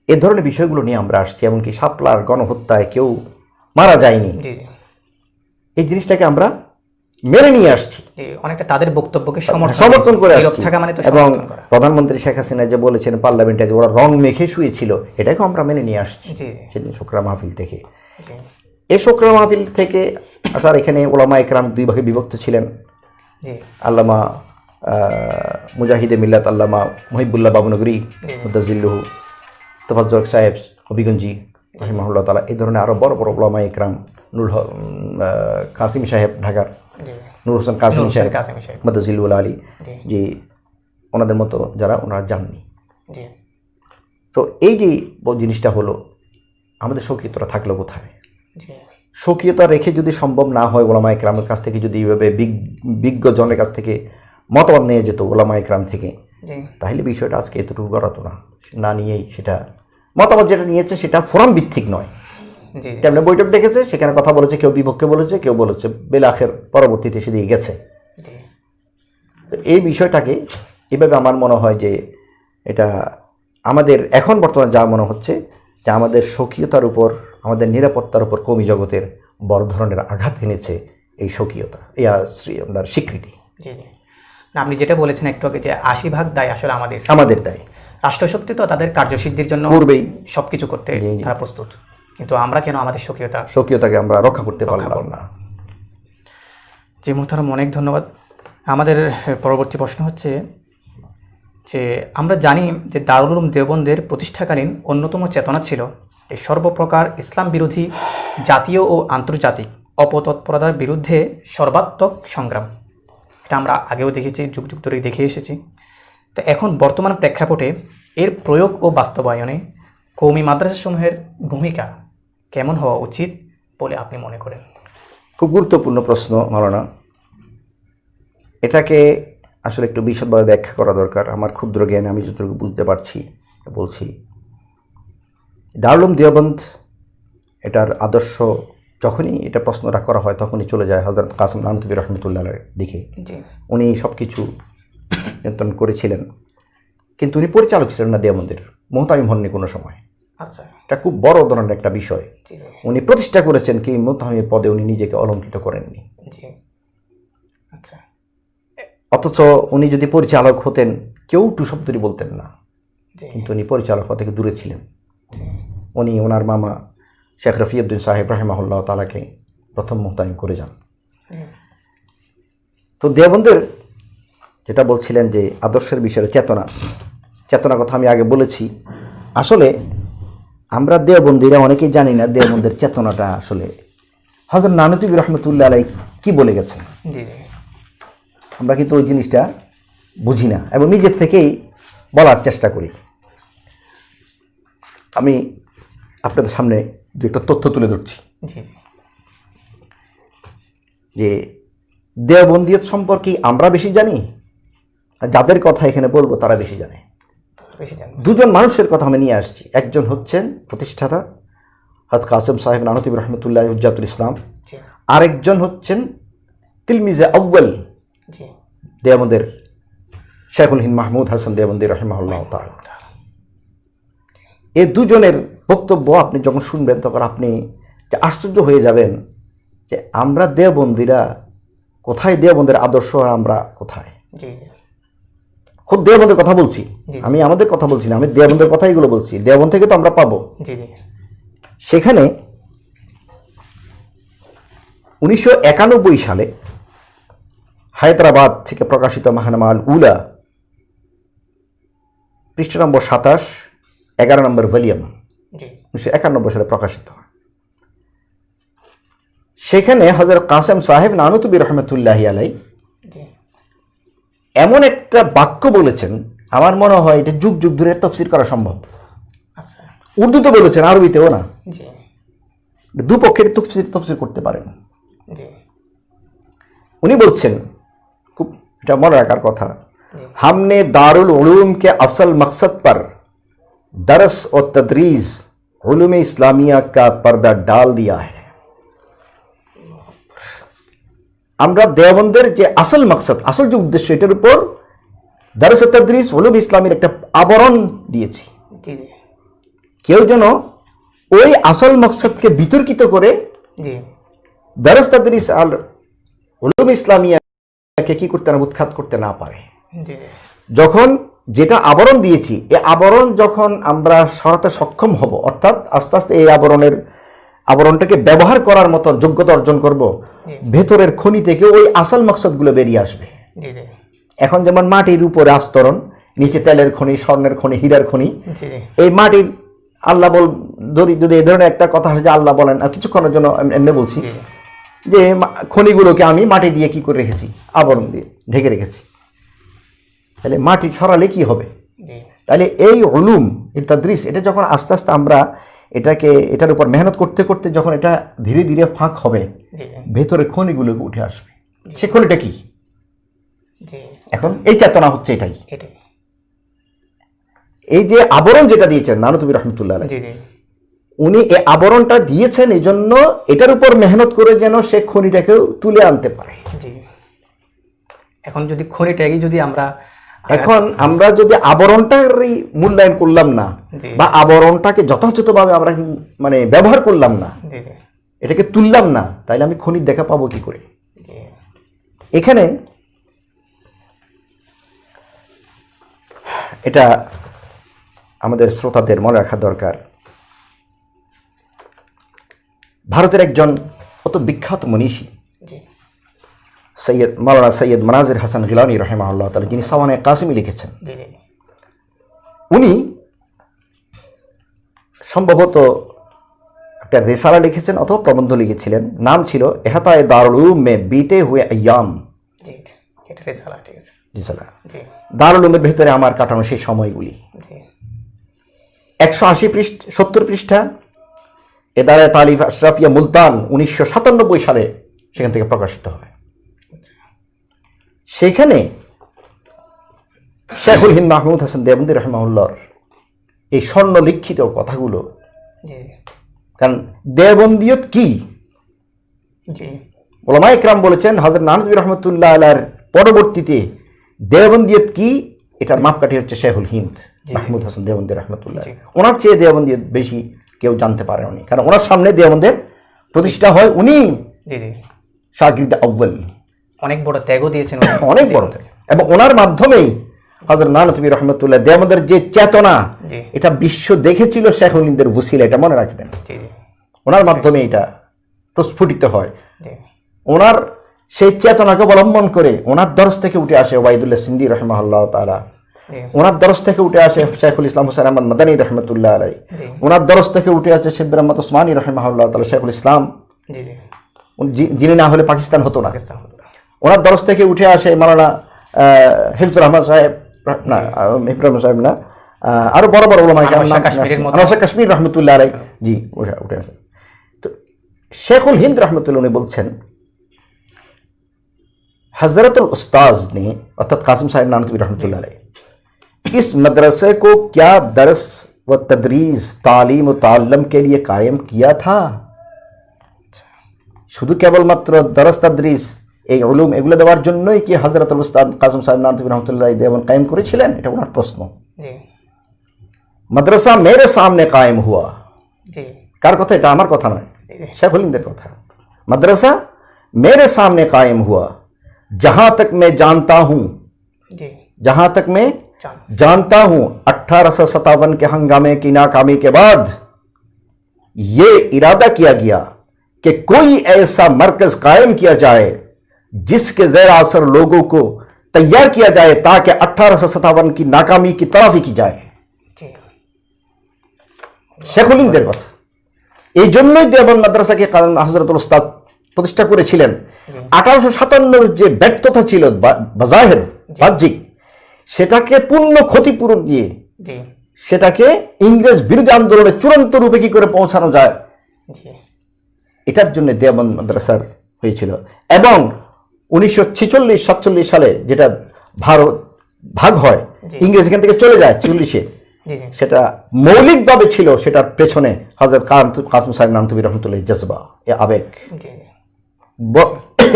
এ ধরনের বিষয়গুলো নিয়ে আমরা আসছি। এমনকি শাপলার গণহত্যায় কেউ মারা যায়নি, এই জিনিসটাকে আমরা মেনে নিয়ে আসছি, অনেকটা তাদের বক্তব্যকে সমর্থন করে আসছি। মানে এবং প্রধানমন্ত্রী শেখ হাসিনা যে বলেছেন পার্লামেন্টে যে ওরা রং মেখে শুয়েছিল, এটাকেও আমরা মেনে নিয়ে আসছি সেদিন শুকরা মাহফিল থেকে। এই শুকরা মাহফিল থেকে আসার এখানে ওলামা ইকরাম 2 ভাগে বিভক্ত ছিলেন। আল্লামা মুজাহিদে মিল্লাত আল্লামা মুহিবুল্লাহ বাবুনগরী মুদাজিল্লুহু, তোফাজ্জল সাহেব হবিগঞ্জি রাহিমাহুল্লাহ তাআলা, এই ধরনের আরও বড় বড় ওলামা ইকরাম, কাসিম সাহেব ঢাকার, নূর হোসেন কাসিম সাহেব মুদাজিল্লুল আলী, যে ওনাদের মতো যারা, ওনারা যাননি। তো এই যে জিনিসটা হলো, আমাদের স্বকীয়তা থাকলো কোথায়? স্বকীয়তা রেখে যদি সম্ভব না হয়, ওলামা ইকরামের কাছ থেকে যদি এইভাবে বিজ্ঞ জনের কাছ থেকে মতামত নিয়ে যেত ওলামা ইকরাম থেকে, তাহলে বিষয়টা আজকে এতটুকু গড়াতো না নিয়েই সেটা মতামত যেটা নিয়েছে সেটা ফোরাম ভিত্তিক নয়। তেমনি বৈঠক দেখেছে, সেখানে কথা বলেছে, কেউ বিপক্ষে বলেছে, কেউ বলেছে বেলাখের পরবর্তীতে সেদিকে গেছে। এই বিষয়টাকে এভাবে আমার মনে হয় যে এটা আমাদের এখন বর্তমানে যা মনে হচ্ছে যে আমাদের স্বকীয়তার উপর, আমাদের নিরাপত্তার উপর কওমি জগতের বড় ধরনের আঘাত এনেছে এই স্বকীয়তা, এই আপনার স্বীকৃতি। আপনি যেটা বলেছেন একটু আগে, যে 80% দায় আসলে আমাদের দায়। রাষ্ট্রশক্তি তো তাদের কার্যসিদ্ধির জন্য পূর্বেই সবকিছু করতে তারা প্রস্তুত, কিন্তু আমরা কেন আমাদের স্বকীয়তাকে আমরা রক্ষা করতে পারলাম না? জি মুহতারাম, অনেক ধন্যবাদ। আমাদের পরবর্তী প্রশ্ন হচ্ছে যে আমরা জানি যে দারুল উলুম দেওবন্দের প্রতিষ্ঠাকালীন অন্যতম চেতনা ছিল এই সর্বপ্রকার ইসলাম বিরোধী জাতীয় ও আন্তর্জাতিক অপতৎপরতার বিরুদ্ধে সর্বাত্মক সংগ্রাম। এটা আমরা আগেও দেখেছি, যুগ যুগ ধরেই দেখে এসেছি। তো এখন বর্তমান প্রেক্ষাপটে এর প্রয়োগ ও বাস্তবায়নে কওমি মাদ্রাসাসমূহের ভূমিকা কেমন হওয়া উচিত বলে আপনি মনে করেন? খুব গুরুত্বপূর্ণ প্রশ্ন মাওলানা। এটাকে আসলে একটু বিশদভাবে ব্যাখ্যা করা দরকার। আমার ক্ষুদ্র জ্ঞানে আমি যতটুকু বুঝতে পারছি বলছি। দারুল উলুম দেওবন্দ এটার আদর্শ যখনই এটা প্রশ্নটা করা হয় তখনই চলে যায় হযরত কাসেম নানতুবি রহমতুল্লাহর দিকে। উনি সব কিছু নিয়ন্ত্রণ করেছিলেন, কিন্তু উনি পরিচালক ছিলেন না দেওবন্দের, মোহতামিম হননি কোনো সময়। আচ্ছা, এটা খুব বড় ধরনের একটা বিষয়। উনি প্রতিষ্ঠা করেছেন কি মোহতামিমের পদে উনি নিজেকে অলঙ্কৃত করেননি। আচ্ছা, অথচ উনি যদি পরিচালক হতেন কেউ টু শব্দটি বলতেন না, কিন্তু উনি পরিচালক হওয়া থেকে দূরে ছিলেন। উনি ওনার মামা শেখ রফিউদ্দিন সাহেব রাহিমাহুল্লাহ তাআলাকে প্রথম মুহতামিম করে যান। তো দেওবন্দের যেটা বলছিলেন যে আদর্শের বিষয়ে চেতনা কথা আমি আগে বলেছি। আসলে আমরা দেওবন্দিরা অনেকেই জানি না দেওবন্দের চেতনাটা আসলে হযরত নানতুবি রহমতুল্লাহ আলাইহি কি বলে গেছেন। আমরা কিন্তু ওই জিনিসটা বুঝি না এবং নিজের থেকেই বলার চেষ্টা করি। আমি আপনাদের সামনে দু একটা তথ্য তুলে ধরছি যে দেওবন্দিয়ত সম্পর্কে আমরা বেশি জানি, আর যাদের কথা এখানে বলবো তারা বেশি জানে। দুজন মানুষের কথা আমি নিয়ে আসছি। একজন হচ্ছেন প্রতিষ্ঠাতা হযরত কাসেম সাহেব নানতুবি রহমতুল্লাহ হুজ্জাতুল ইসলাম, আরেকজন হচ্ছেন তিলমিজে আউয়াল দেওবন্দের শেখুল হিন্দ মাহমুদ হাসান দেওবন্দি রাহিমাহুল্লাহ তাআলা। এই দুজনের বক্তব্য আপনি যখন শুনবেন তখন আপনি আশ্চর্য হয়ে যাবেন যে আমরা দেওবন্দিরা কোথায়, দেওবন্দের আদর্শ আর আমরা কোথায়। খুব দেওবন্দের কথা বলছি, আমি আমাদের কথা বলছি না, আমি দেওবন্দের কথাইগুলো বলছি। দেওবন্দ থেকে তো আমরা পাবো। সেখানে 1991 সালে হায়দ্রাবাদ থেকে প্রকাশিত মাহনামা আল উলা পৃষ্ঠা নম্বর 27, 11 নম্বর ভলিউম 1991 সালে প্রকাশিত হয়। সেখানে হযরত কাসেম সাহেব নানতুবি রহমতুল্লাহি আলাইহি এমন একটা বাক্য বলেছেন, আমার মনে হয় এটা যুগ যুগ ধরে তাফসীর করা সম্ভব। উর্দুতে বলেছেন, আরবিতেও না, দুপক্ষের তাফসীর করতে পারেন। উনি বলছেন, খুব এটা মনে রাখার কথা, हमने दारुल उलूम के असल मकसद पर दरस और तदरीस उलूम इस्लामिया का पर्दा डाल दिया है। আমরা দেওবন্দের যে আসল মাকসাদ, আসল যে উদ্দেশ্য, এটার উপর দারস তাদরিস উলুম ইসলামের একটা আবরণ দিয়েছি। কেউ যেন ওই আসল মাকসাদকে বিতর্কিত করে দারস তাদরিস আল উলুম ইসলামিয়াকে কি করতে না, উৎখাত করতে না পারে। যখন যেটা আবরণ দিয়েছি, এই আবরণ যখন আমরা সরাতে সক্ষম হব, অর্থাৎ আস্তে আস্তে এই আবরণটাকে ব্যবহার করার মতো যোগ্যতা অর্জন করব, ভেতরের খনি থেকে ওই আসল মাকসাদগুলো বেরিয়ে আসবে। এখন যেমন মাটির উপরে আস্তরণ, নিচে তেলের খনি, স্বর্ণের খনি, হীরার খনি, এই মাটির আল্লাহ যদি এই ধরনের একটা কথা আছে যে আল্লাহ বলেন, কিছুক্ষণের জন্য এমনি বলছি যে খনিগুলোকে আমি মাটি দিয়ে কি করে রেখেছি, আবরণ দিয়ে ঢেকে রেখেছি। তাহলে মাটি সরালে কি হবে? তাহলে এই উলুম এই তাদরিস, এটা যখন আস্তে আস্তে আমরা এটার উপর মেহনত করতে করতে যখন এটা ধীরে ধীরে ফাঁক হবে, ভেতরে খনিগুলোকে উঠে আসবে। সে খনিটা কি? এখন এই চেতনা হচ্ছে এটাই। এই যে আবরণ যেটা দিয়েছেন নানতুবি রহমতুল্লাহ আলাইহি, উনি এই আবরণটা দিয়েছেন এই জন্য এটার উপর মেহনত করে যেন সে খনিটাকে তুলে আনতে পারে। এখন যদি খনিটাকে যদি আমরা যদি আবরণটারই মূল্যায়ন করলাম না, বা আবরণটাকে যথাযথভাবে আমরা মানে ব্যবহার করলাম না, এটাকে তুললাম না, তাহলে আমি খনির দেখা পাবো কি করে? এখানে এটা আমাদের শ্রোতাদের মনে রাখা দরকার। ভারতের একজন অত বিখ্যাত মনীষী মাওলানা সৈয়দ মানাজির হাসান গিলানী রাহিমাহুল্লাহ তাআলা, যিনি সাওয়ানে কাসিমি লিখেছেন, উনি সম্ভবত একটা রিসালা লিখেছেন অথবা প্রবন্ধ লিখেছিলেন, নাম ছিল ইহতায়ে দারুল উলুম মে বিতে হুয়ে আইয়াম। দারুল উলুমের ভেতরে আমার কাটানো সেই সময়গুলি। 170 পৃষ্ঠা, এদারে তালিফ আশরাফিয়া মুলতান 1997 সালে সেখান থেকে প্রকাশিত হয়। সেখানে শেখুল হিন্দ মাহমুদ হাসান দেওবন্দি রাহিমাহুল্লাহর এই স্বর্ণ লিখিত কথাগুলো জি কারণ দেওবন্দিয়ত কি, জি ওলামা ইকরাম বলেছেন হযরত নানভী রহমতুল্লাহ আলাইহির পরবর্তীতে দেওবন্দিয়ত কি এটার মাপকাঠি হচ্ছে শেখুল হিন্দ মাহমুদ হাসান দেওবন্দি রহমতুল্লাহ। ওনার চেয়ে দেওবন্দিয়ত বেশি কেউ জানতে পারেনি, কারণ ওনার সামনে দেওবন্দের প্রতিষ্ঠা হয়, উনি জি জি শাগির্দ আউ্বাল, অনেক বড় ত্যাগও দিয়েছেন, অনেক বড় ত্যাগ। এবং ওনার মাধ্যমেই হযরত নানভী রহমতুল্লাহ দেওবন্দের যে চেতনা এটা বিশ্ব দেখেছিল শেখুল হিন্দের ওসিলা, এটা মনে রাখবেন। ওনার মাধ্যমে এটা প্রস্ফুটিত হয়। ওনার সেই চেতনাকে অবলম্বন করে ওনার দরস থেকে উঠে আসে ওবায়দুল্লাহ সিন্দি রহমাহুল্লাহ তাআলা, ওনার দরস থেকে উঠে আসে শেখুল ইসলাম হুসাইন আহমদ মাদানী রহমতুল্লাহ আলাইহি, ওনার দরস থেকে উঠে আসে শিবর আহমদ ওসমানী রহমাহুল্লাহ তাআলা শেখুল ইসলাম, যিনি না হলে পাকিস্তান হতো না। ওনার দরস থেকে উঠে আসে মাওলানা হিফজুর রহমান সাহেব, না হিফজুর রহমান সাহেব না, আরো বড় বড় ওলামা আনোয়ার কাশ্মীর রহমতুল্লাহ আলাইহি, জি উঠে আসে। তো শেখুল হিন্দ রহমতুল্লাহ উনি বলছেন हजरतुल उस्ताज ने अर्थात कासिम साहिब नानवी रहमतुल्लाह अलैह इस मदरसे को क्या दरस व तदरीस तालीम व ताल्लम के लिए कायम किया था? শুধু কেবলমাত্র দরস তদরিস এই উলুম এগুলো দেওয়ার জন্যই কি হযরতুল উস্তাদ কাসিম সাহেব নানভী রহমতুল্লাহ দেওবন্দ কায়েম করেছিলেন? এটা ওনার প্রশ্ন। মাদ্রাসা মেরে সামনে কায়েম হুয়া, কার কথা? এটা আমার কথা নয়, শেখুল হিন্দের কথা। মাদ্রাসা मेरे सामने कायम हुआ, जहां तक मैं जानता हूं, जहां तक मैं जानता हूं 1857 के हंगामे की नाकामी के बाद ये इरादा किया गया कि कोई ऐसा मरकज कायम किया जाए जिसके ज़ेर असर लोगों को तैयार किया जाए ताकि 1857 की नाकामी की तलाफी की जाए। শেখুল হিন্দের কথা। এই জন্যই দেওবন্দ মাদ্রাসাকে হযরতুল উস্তাদ প্রতিষ্ঠা করেছিলেন। 1857 যে ব্যর্থতা ছিল বাজাহের বাহ্যিক, সেটাকে পূর্ণ ক্ষতিপূরণ দিয়ে সেটাকে ইংরেজ বিরোধী আন্দোলনের চূড়ান্ত রূপে কি করে পৌঁছানো যায়, এটার জন্য দেওবন্দ মাদ্রাসার হয়েছিল। এবং 1946-47 সালে যেটা ভারত ভাগ হয়, ইংরেজ এখান থেকে চলে যায় 40-এ, সেটা মৌলিকভাবে ছিল সেটার পেছনে হযরত কাসিম সাহেব নানভী রহমতুল্লাহ জজবা, এ আবেগ।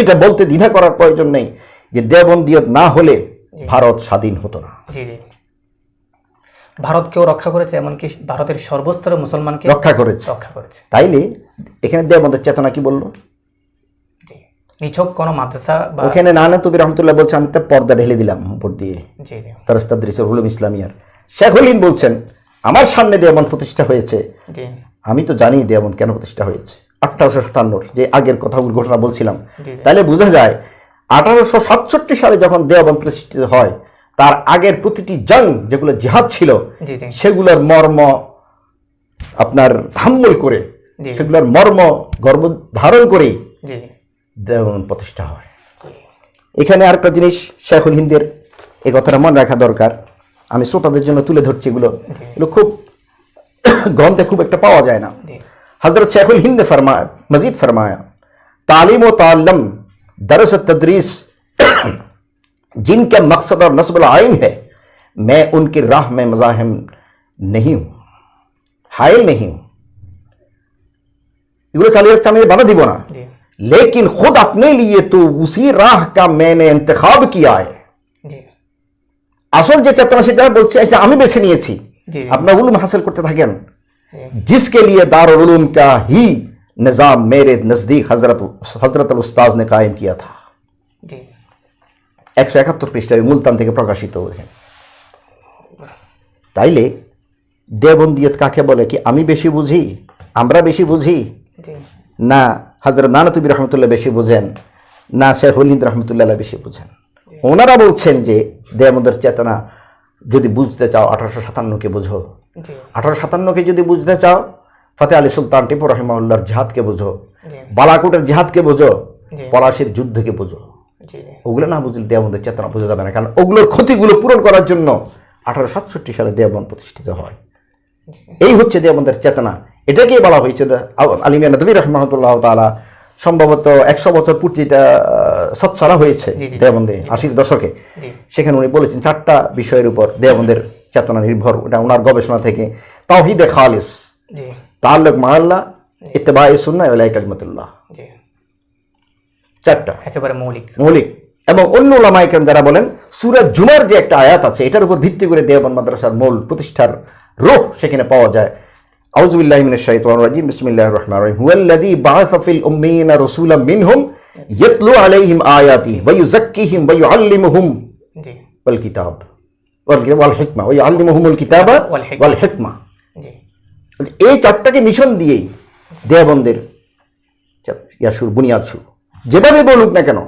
এটা বলতে দ্বিধা করার প্রয়োজন নেই যে দেওবন্দিয়ত না হলে ভারত স্বাধীন হতো না। ভারতকেও রক্ষা করেছে, এমনকি ভারতের সর্বস্তরের মুসলমানকে রক্ষা করেছে। তাইলে এখানে দেওবন্দের চেতনা কি বললো? নিছক কোন মাদ্রাসা ওখানে নানভী রহমতুল্লাহ বলছেন আমি একটা পর্দা ঢেলে দিলাম উপর দিয়ে, দরস তাদরিসুল উলুম ইসলামিয়ার। শেখুল হিন্দ বলছেন আমার সামনে দেওবন্দ প্রতিষ্ঠা হয়েছে, আমি তো জানি দেওবন্দ কেন প্রতিষ্ঠা হয়েছে। 1857 যে আগের কথাগুলো ঘটনা বলছিলাম, তাহলে বোঝা যায় 1867 সালে যখন দেওবন্দ প্রতিষ্ঠিত হয় তার আগের প্রতিটি জং যেগুলো জিহাদ ছিল সেগুলোর মর্ম আপনার তাহাম্মুল করে, সেগুলোর মর্ম গর্ব ধারণ করে দেওবন্দ প্রতিষ্ঠা হয়। এখানে আরেকটা জিনিস শেখুল হিন্দের এই কথাটা মনে রাখা দরকার, আমি শ্রোতাদের জন্য তুলে ধরছি। এগুলো খুব গ্রন্থে খুব একটা পাওয়া যায় না। हजरत शेखुल हिंद मजीद फरमाया तालीम व ताल्लम दरस तदरीस जिनके मकसद और नस्बुल आइन है, मैं उनकी राह में मज़ाहिम नहीं हूं, हायल नहीं हूं। এগুলো চালিয়ে যাচ্ছে, আমি বাধা দিব না, लेकिन खुद अपने लिए तो उसी राह का मैंने इंतखाब किया है। আসল যে চেতনা সেটা বলছি আমি বেছে নিয়েছি। আপনারা উলুম হাসিল করতে থাকেন, जिसके लिए दारुल उलूम का ही निज़ाम मेरे नज़दीक हजरतुल उस्ताज ने कायम किया था। 171 পৃষ্ঠায় মুলতান থেকে প্রকাশিত। তাইলে দেওবন্দিয়ত কাকে বলে? কি আমি বেশি বুঝি, আমরা বেশি বুঝি, না হযরত নানভী রহমতুল্লাহ বেশি বুঝেন, না শেখুল হিন্দ রহমতুল্লাহ বেশি বুঝেন? ওনারা বলছেন যে দেওবন্দের চেতনা যদি বুঝতে চাও 1857-কে বুঝো, 1857-কে যদি বুঝতে চাও ফতেহ আলী সুলতান টিপু রহিমাহুল্লাহর জিহাদকে বুঝো, বালাকোটের জিহাদকে বুঝো, পলাশীর যুদ্ধকে বুঝো। ওগুলো না বুঝলে দেওবন্দের চেতনা বোঝা যাবে না, কারণ ওগুলোর ক্ষতিগুলো পূরণ করার জন্য 1867 সালে দেওবন্দ প্রতিষ্ঠিত হয়। এই হচ্ছে দেওবন্দের চেতনা। এটাকেই বলা হয়েছিল আলী মিয়া নদভী রহমাতুল্লাহ তাআলা সম্ভবত 100 বছর পূর্তিটা সৎসারা হয়েছে দেওবন্দে 80-এর দশকে। সেখানে উনি বলেছেন 4টা বিষয়ের উপর দেওবন্দের চেতনা নির্ভর, ওটা ওনার গবেষণা থেকে। তাওহীদে খালিস, তাআল্লুক মা আল্লাহ, ইত্তিবাই সুন্নাহ, ওয়ালাই কালিমাতুল্লাহ। জি, চারটা একেবারে মৌলিক। মৌলিক। এবং অন্য উলামায়ে কেরাম যারা বলেন সূরা জুমার যে একটা আয়াত আছে এটার উপর ভিত্তি করে দেওবন্দ মাদ্রাসার মূল প্রতিষ্ঠার রূহ সেখানে পাওয়া যায়। আউযু বিল্লাহি মিনাশ শাইতানির রাজিম, বিসমিল্লাহির রহমানির রহিম। হুয়াল্লাযী বাআসা ফিল উম্মিয়িনা রাসূলাম মিনহুম ইয়াতলু আলাইহিম আয়াতিহি ওয়া ইউযাক্কিহিম ওয়া ইউআল্লিমুহুম জি, ওয়াল কিতাব ওয়াল হিকমা ওয়া ইউআল্লিমুহুমুল কিতাবা ওয়াল হিকমা। জি, এই চারটাকে মিশন দিয়েই দেওবন্দের ইয়াসুর বুনিয়াদ শুরু। যেভাবে বলুক না কেন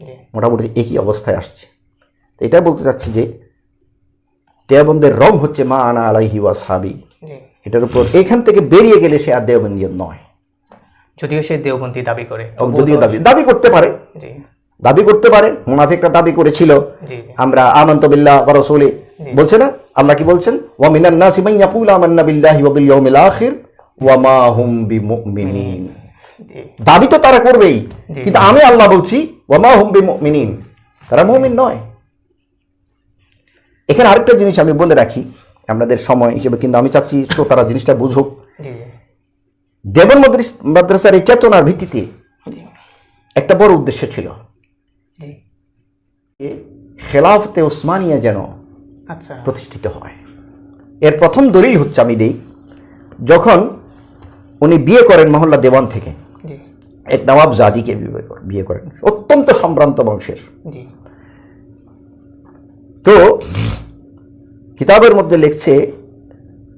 জি, মোটামুটি একই অবস্থায় আসছে। তো এটা বলতে চাচ্ছি যে দেওবন্দের রং হচ্ছে মা আনা আলাইহি ওয়া আসহাবি। জি। এটার উপর এখান থেকে বেরিয়ে গেলে সে আর দেওবন্দিয়ত নয়। যদিও সে দেওবন্দি দাবি করে, যদিও দাবি করতে পারে, জি, দাবি করতে পারে। মুনাফিকরা দাবি করেছিল জি, জি, আমরা আমানতু বিল্লাহি ওয়া রাসূলিহি, বলছে না? আল্লাহ কি বলছেন? ওয়া মিনান নাসি মান ইয়াকুলু আমান্না বিল্লাহি ওয়া বিল ইয়াউমিল আখির ওয়া মা হুম বিমুমিনিন। জি, দাবি তো তারা করবেই, জি। কিন্তু আমি আল্লাহ বলছি ওয়া মা হুম বিমুমিনিন, তারা মুমিন নয়। এখানে আরেকটা জিনিস আমি বলে রাখি আপনাদের সময় হিসেবে, কিন্তু আমি চাচ্ছি শ্রোতারা জিনিসটা বুঝুক। জি, দেওবন্দ মাদ্রাসার এই চেতনার ভিত্তিতে জি, একটা বড় উদ্দেশ্য ছিল, জি, খেলাফতে ওসমানিয়া যেন আচ্ছা, প্রতিষ্ঠিত হয়। এর প্রথম দলিল হচ্ছে আমি দেই, যখন উনি বিয়ে করেন মহল্লা দেওয়ান থেকে জি, এক নবাব জাদিকে বিয়ে করেন, অত্যন্ত সম্ভ্রান্ত বংশের। জি, তো কিতাবের মধ্যে লিখছে,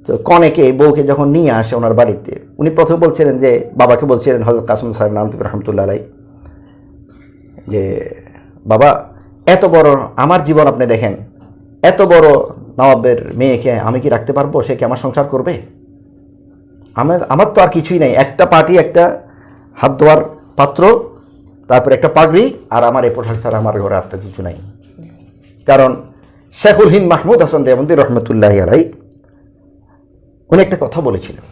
তো কনেকে বউকে যখন নিয়ে আসে ওনার বাড়িতে, উনি প্রথমে বলছিলেন যে বাবাকে বলছিলেন হযরত কাসিম সাহেব নানতুবি রহমতুল্লাহ আলাইহি, যে বাবা এত বড় আমার জীবন আপনি দেখেন, এত বড় নবাবের মেয়েকে আমি কি রাখতে পারবো? সে কি আমার সংসার করবে? আমার তো আর কিছুই নাই, একটা পাটি, একটা হাত ধোয়ার পাত্র, তারপর একটা পাগড়ি, আর আমার এই পোশাক ছাড়া আমার ঘরে আর তো কিছু নাই। কারণ শেখুল হিন্দ মাহমুদ হাসান দেওবন্দি রহমতুল্লাহি আলাইহি উনি একটা কথা বলেছিলেন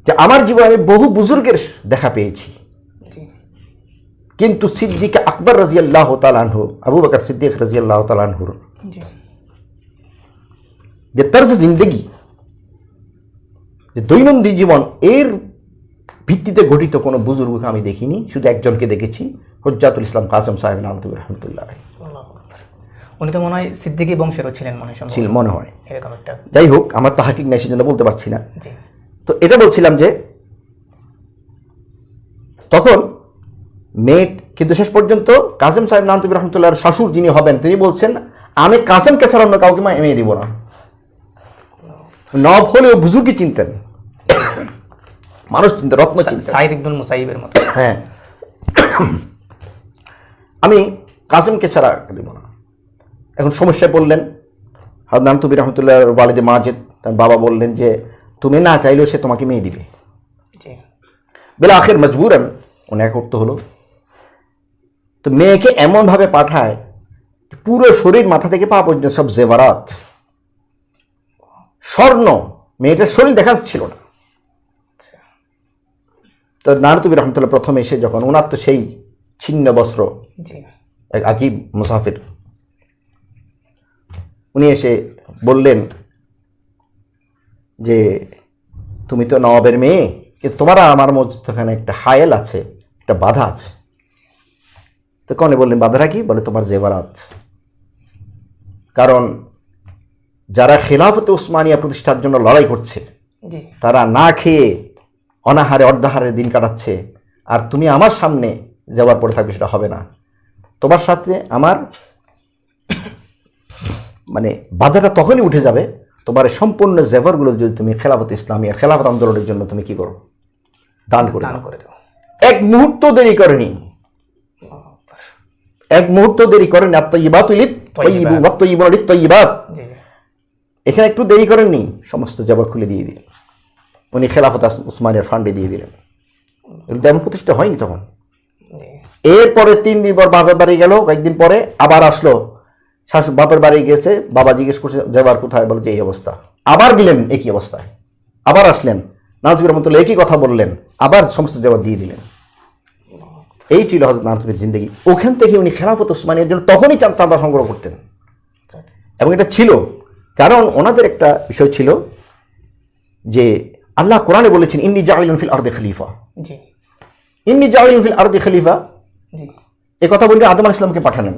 যে আমার জীবনে আমি বহু বুজুর্গের দেখা পেয়েছি, জি, কিন্তু সিদ্দিক আকবর রাদিয়াল্লাহু তাআলা আনহু, আবু বকর সিদ্দিক রাদিয়াল্লাহু তাআলা আনহুর জি, যে তর্জ জিন্দেগি, যে দৈনন্দিন জীবন, এর ভিত্তিতে গঠিত কোনো বুজুর্গকে আমি দেখিনি। শুধু একজনকে দেখেছি, হুজ্জাতুল ইসলাম কাসিম সাহেব নানতুবি রহমতুল্লাহ আলাইহি। আল্লাহু আকবার। উনি তো মনে হয় সিদ্দিকী বংশেরও ছিলেন, মনে হয় সম্ভবত। ছিল মনে হয়, এরকম একটা। যাই হোক আমার তাহাকিক নাই সেজন্য বলতে পারছি না। জি, তো এটা বলছিলাম যে তখন মেয়ে, কিন্তু শেষ পর্যন্ত কাসিম সাহেব নানতুবি রহমতুল্লাহর শাশুড় যিনি হবেন তিনি বলছেন আমি কাসিমকে ছাড়া অন্য কাউকে মেয়ে দিব না। নব হলেও বুজুর্গই চিনতেন, মানুষ চিনতেন, রত্ন চিনতেন। সাইদ ইবনুল মুসাইবের মতো। হ্যাঁ, আমি কাসিমকে ছাড়া দিব না। এখন সমস্যায় পড়লেন হযরত নানতুবি রহমতুল্লাহর ওয়ালিদে মাজেদ, তার বাবা বললেন যে তুমি না চাইলেও সে তোমাকে মেয়ে দিবে। জি, বেলা আখের মজবুরান ওনাকে করতে হলো। তো মেয়েকে এমনভাবে পাঠায় পুরো শরীর মাথা থেকে পা পর্যন্ত সব জেভারাত, স্বর্ণ, মেয়েটার শরীর দেখা ছিল না। আচ্ছা, তো নানতুবি রহমতুল্লাহ প্রথমে এসে যখন ওনার তো সেই ছিন্ন বস্ত্র, জি, এক আজীব মুসাফির, উনি এসে বললেন যে তুমি তো নবাবের মেয়ে, কিন্তু তোমার আর আমার মধ্যখানে একটা হায়েল আছে, একটা বাধা আছে। তো কনে বললেন বাধাটা কি? বলে তোমার জেবারাত। কারণ যারা খেলাফতে উসমানিয়া প্রতিষ্ঠার জন্য লড়াই করছে জি, তারা না খেয়ে অনাহারে অর্ধাহারে দিন কাটাচ্ছে, আর তুমি আমার সামনে যাওয়ার পরে থাকবে, সেটা হবে না। তোমার সাথে আমার মানে বাধাটা তখনই উঠে যাবে তোমার এই সম্পূর্ণ জেভারগুলো যদি তুমি খেলাফত ইসলামী আর খেলাফত আন্দোলনের জন্য তুমি কি করো? দান করে দান দাও। করে দাও। এক মুহূর্ত দেরি করেনি, এক মুহূর্ত দেরি করেনি। আত-তাইয়্যিবাতু লিত-তাইয়্যিবিন ওয়াত-তাইয়্যিবুনা লিত-তাইয়্যিবাত, এখানে একটু দেরি করেননি, সমস্ত জেভার খুলে দিয়ে দিলেন। উনি খেলাফত উসমানিয়ার ফান্ডে দিয়ে দিলেন। এগুলো তেমন প্রতিষ্ঠা হয়নি তখন। জি, এরপরে 3 দিন পর বাপের বাড়ি গেল, কয়েকদিন পরে আবার আসলো, শাশু বাপের বাড়ি গেছে, বাবা জিজ্ঞেস করছে জেবার কোথায়, বলে যে এই অবস্থা। আবার দিলেন একই অবস্থায়, আবার আসলেন, নানতুবি রহমতুল্লাহ একই কথা বললেন, আবার সমস্ত জেবার দিয়ে দিলেন। এই ছিল হযরত নানতুবির জিন্দেগি। ওখান থেকে উনি খেলাফত উসমানিয়ার জন্য তখনই চাঁদা সংগ্রহ করতেন। এবং এটা ছিল কারণ ওনাদের একটা বিষয় ছিল যে আল্লাহ কোরআনে বলেছেন ইন্নী জাইলুন ফিল আরদি খলিফা, জি ইন্নী জাইলুন ফিল আরদি খলিফা, জি এ কথা বলে আদম আলাইহিস সালামকে পাঠালেন।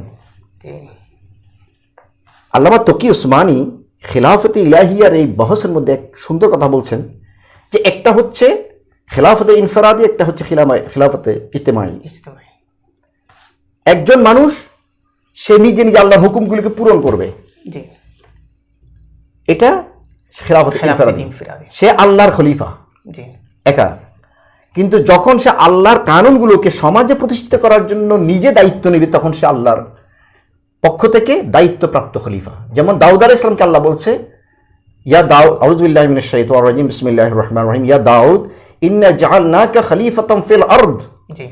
জি আল্লামা তকি উসমানী খিলাফতে ইলাহিয়ার এই বহসের মধ্যে এক সুন্দর কথা বলছেন যে একটা হচ্ছে খিলাফতে ইনফরাদি, একটা হচ্ছে খিলাফতে ইজতেমাই। ইজতেমাই। একজন মানুষ সে নিজে নিজে আল্লাহর হুকুমগুলিকে পূরণ করবে, জি এটা খিলাফতে ইনফরাদি, ইনফিরাদি। সে আল্লাহর খলিফা জি একা। কিন্তু যখন সে আল্লাহর কানুনগুলোকে সমাজে প্রতিষ্ঠিত করার জন্য নিজে দায়িত্ব নেবে, তখন সে আল্লাহর পক্ষ থেকে দায়িত্বপ্রাপ্ত খলিফা। যেমন দাউদ আলাইহিস সালামকে আল্লাহ বলছে, ইয়া দাউদ, আউযু বিল্লাহি মিনাশ শাইতানির রাজিম, বিসমিল্লাহির রহমানির রহিম, ইয়া দাউদ ইন্না জাআলনাকা খলিফাতান ফিল আরদ জি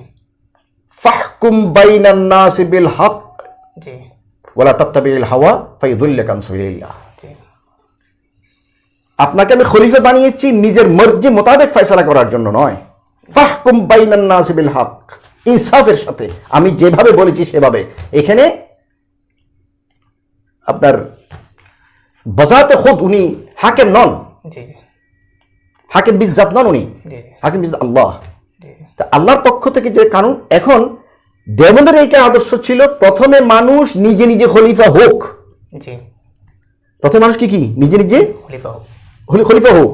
ফাহকুম বাইনান নাসি বিল হক জি ওয়ালা তাত্তাবিল হাওয়া ফায়ুদিল্লাকা আন সাবিলিল্লাহ। জি আপনাকে আমি খলিফা বানিয়েছি নিজের মর্জি মোতাবেক ফয়সালা করার জন্য নয়। ফাহকুম বাইনান নাসি বিল হক, ইনসাফের সাথে, আমি যেভাবে বলেছি সেভাবে। এখানে আপনার বজাতে খুদ উনি হাকিম নন, জি জি হাকিম বিজ্জাত নন, উনি জি হাকিম বিজ্জাত আল্লাহ। জি তা আল্লাহর পক্ষ থেকে যে কানুন, এখন দেবন্দের এইটা আদর্শ ছিল প্রথমে মানুষ নিজে নিজে খলিফা হোক। জি প্রথমে মানুষ কি নিজে নিজে খলিফা হোক। খলিফা হোক।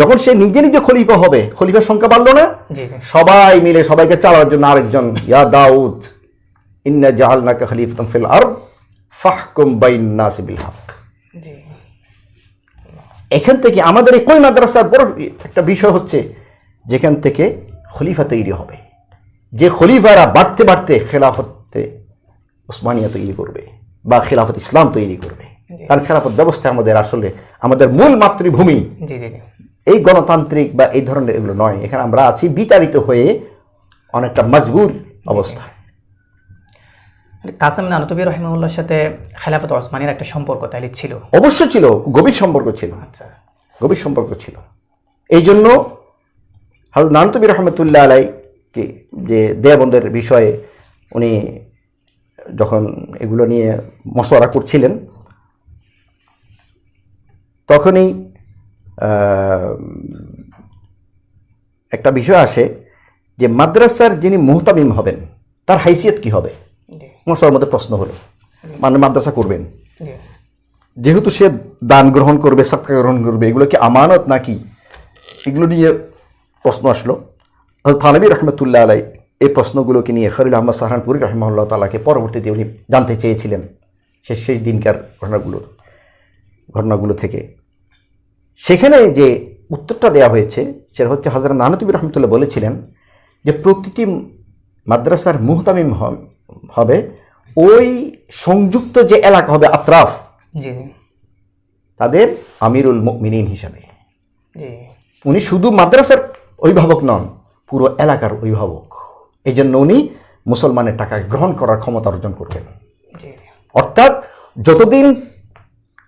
যখন সে নিজে নিজে খলিফা হবে, খলিফার সংখ্যা বাড়লো না, জি জি সবাই মিলে সবাইকে চালানোর জন্য আরেকজন, ইয়া দাউদ ইন্না জাআলনাকা খলিফাতান ফিল আরদ ফাহকুম বাইনান নাসি বিল হক। জি এখান থেকে আমাদের এই কই মাদ্রাসার বড় একটা বিষয় হচ্ছে যেখান থেকে খলিফা তৈরি হবে, যে খলিফারা বাড়তে বাড়তে খেলাফতে উসমানিয়া তৈরি করবে বা খেলাফত ইসলাম তৈরি করবে। কারণ খেলাফত ব্যবস্থা আমাদের আসলে আমাদের মূল মাতৃভূমি, জি জি জি এই গণতান্ত্রিক বা এই ধরনের এগুলো নয়। এখানে আমরা আছি বিতাড়িত হয়ে অনেকটা মজবুর অবস্থা। কাসেম নানুতুবি রহিমাহুল্লাহর সাথে খেলাফত ওসমানীর একটা সম্পর্ক তাইলে ছিল? অবশ্য ছিল, গভীর সম্পর্ক ছিল, আচ্ছা গভীর সম্পর্ক ছিল। এই জন্য হযরত নানুতুবি রহমতুল্লাহ আলাইকে যে দেওবন্দের বিষয়ে উনি যখন এগুলো নিয়ে মশওয়ারা করছিলেন, তখনই একটা বিষয় আসে যে মাদ্রাসার যিনি মুহতামিম হবেন তার হাইসিয়ত কি হবে। জি মশওয়ারার মধ্যে প্রশ্ন হলো, মানে মাদ্রাসা করবেন, জি যেহেতু সে দান গ্রহণ করবে, সাদকা গ্রহণ করবে, এগুলো কি আমানত নাকি, এগুলো নিয়ে প্রশ্ন আসলো। থানবী রহমতুল্লাহ আলাই এই প্রশ্নগুলোকে নিয়ে খলিল আহমদ সাহারানপুরি রহমাহুল্লাহ তাআলাকে পরবর্তীতে উনি জানতে চেয়েছিলেন সেই দিনকার ঘটনাগুলো থেকে। সেখানে যে উত্তরটা দেওয়া হয়েছে সেটা হচ্ছে হযরত নানুতুবি রহমতুল্লাহ বলেছিলেন যে প্রতিটি মাদ্রাসার মুহতামিম হবে ওই সংযুক্ত যে এলাকা হবে আত্রাফ, জি তাদের আমিরুল মুমিনিন হিসাবে। জি উনি শুধু মাদ্রাসার অভিভাবক নন, পুরো এলাকার অভিভাবক। এই জন্য উনি মুসলমানের টাকা গ্রহণ করার ক্ষমতা অর্জন করবেন। জি অর্থাৎ যতদিন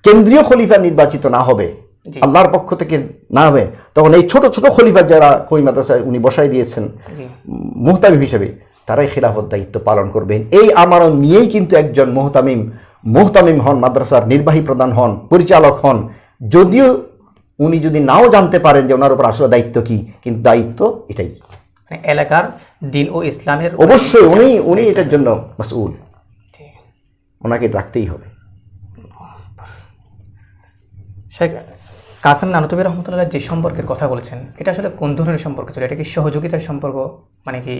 কেন্দ্রীয় খলিফা নির্বাচিত না হবে, জি। আল্লাহর পক্ষ থেকে না হবে, তখন এই ছোট ছোট খলিফা যারা কই মাদ্রাসায় উনি বসাই দিয়েছেন জি মুহতামিম হিসেবে, তারাই খিলাফত দায়িত্ব পালন করবেন। এই আমানত নিয়েই কিন্তু একজন মুহতামিম হন, মাদ্রাসার নির্বাহী প্রধান হন, পরিচালক হন। যদিও উনি যদি নাও জানতে পারেন যে ওনার উপর আসলে দায়িত্ব কি, কিন্তু দায়িত্ব এটাই, মানে এলাকার দিন ও ইসলামের অবশ্যই উনি এটার জন্য মাসউল, ওনাকে রাখতেই হবে। শেখ কাসেম নানুতুবি রহমতুল্লাহ যে সম্পর্কের কথা বলেছেন, এটা আসলে কোন ধরনের সম্পর্ক ছিল? এটা কি সহযোগিতার সম্পর্ক, মানে কি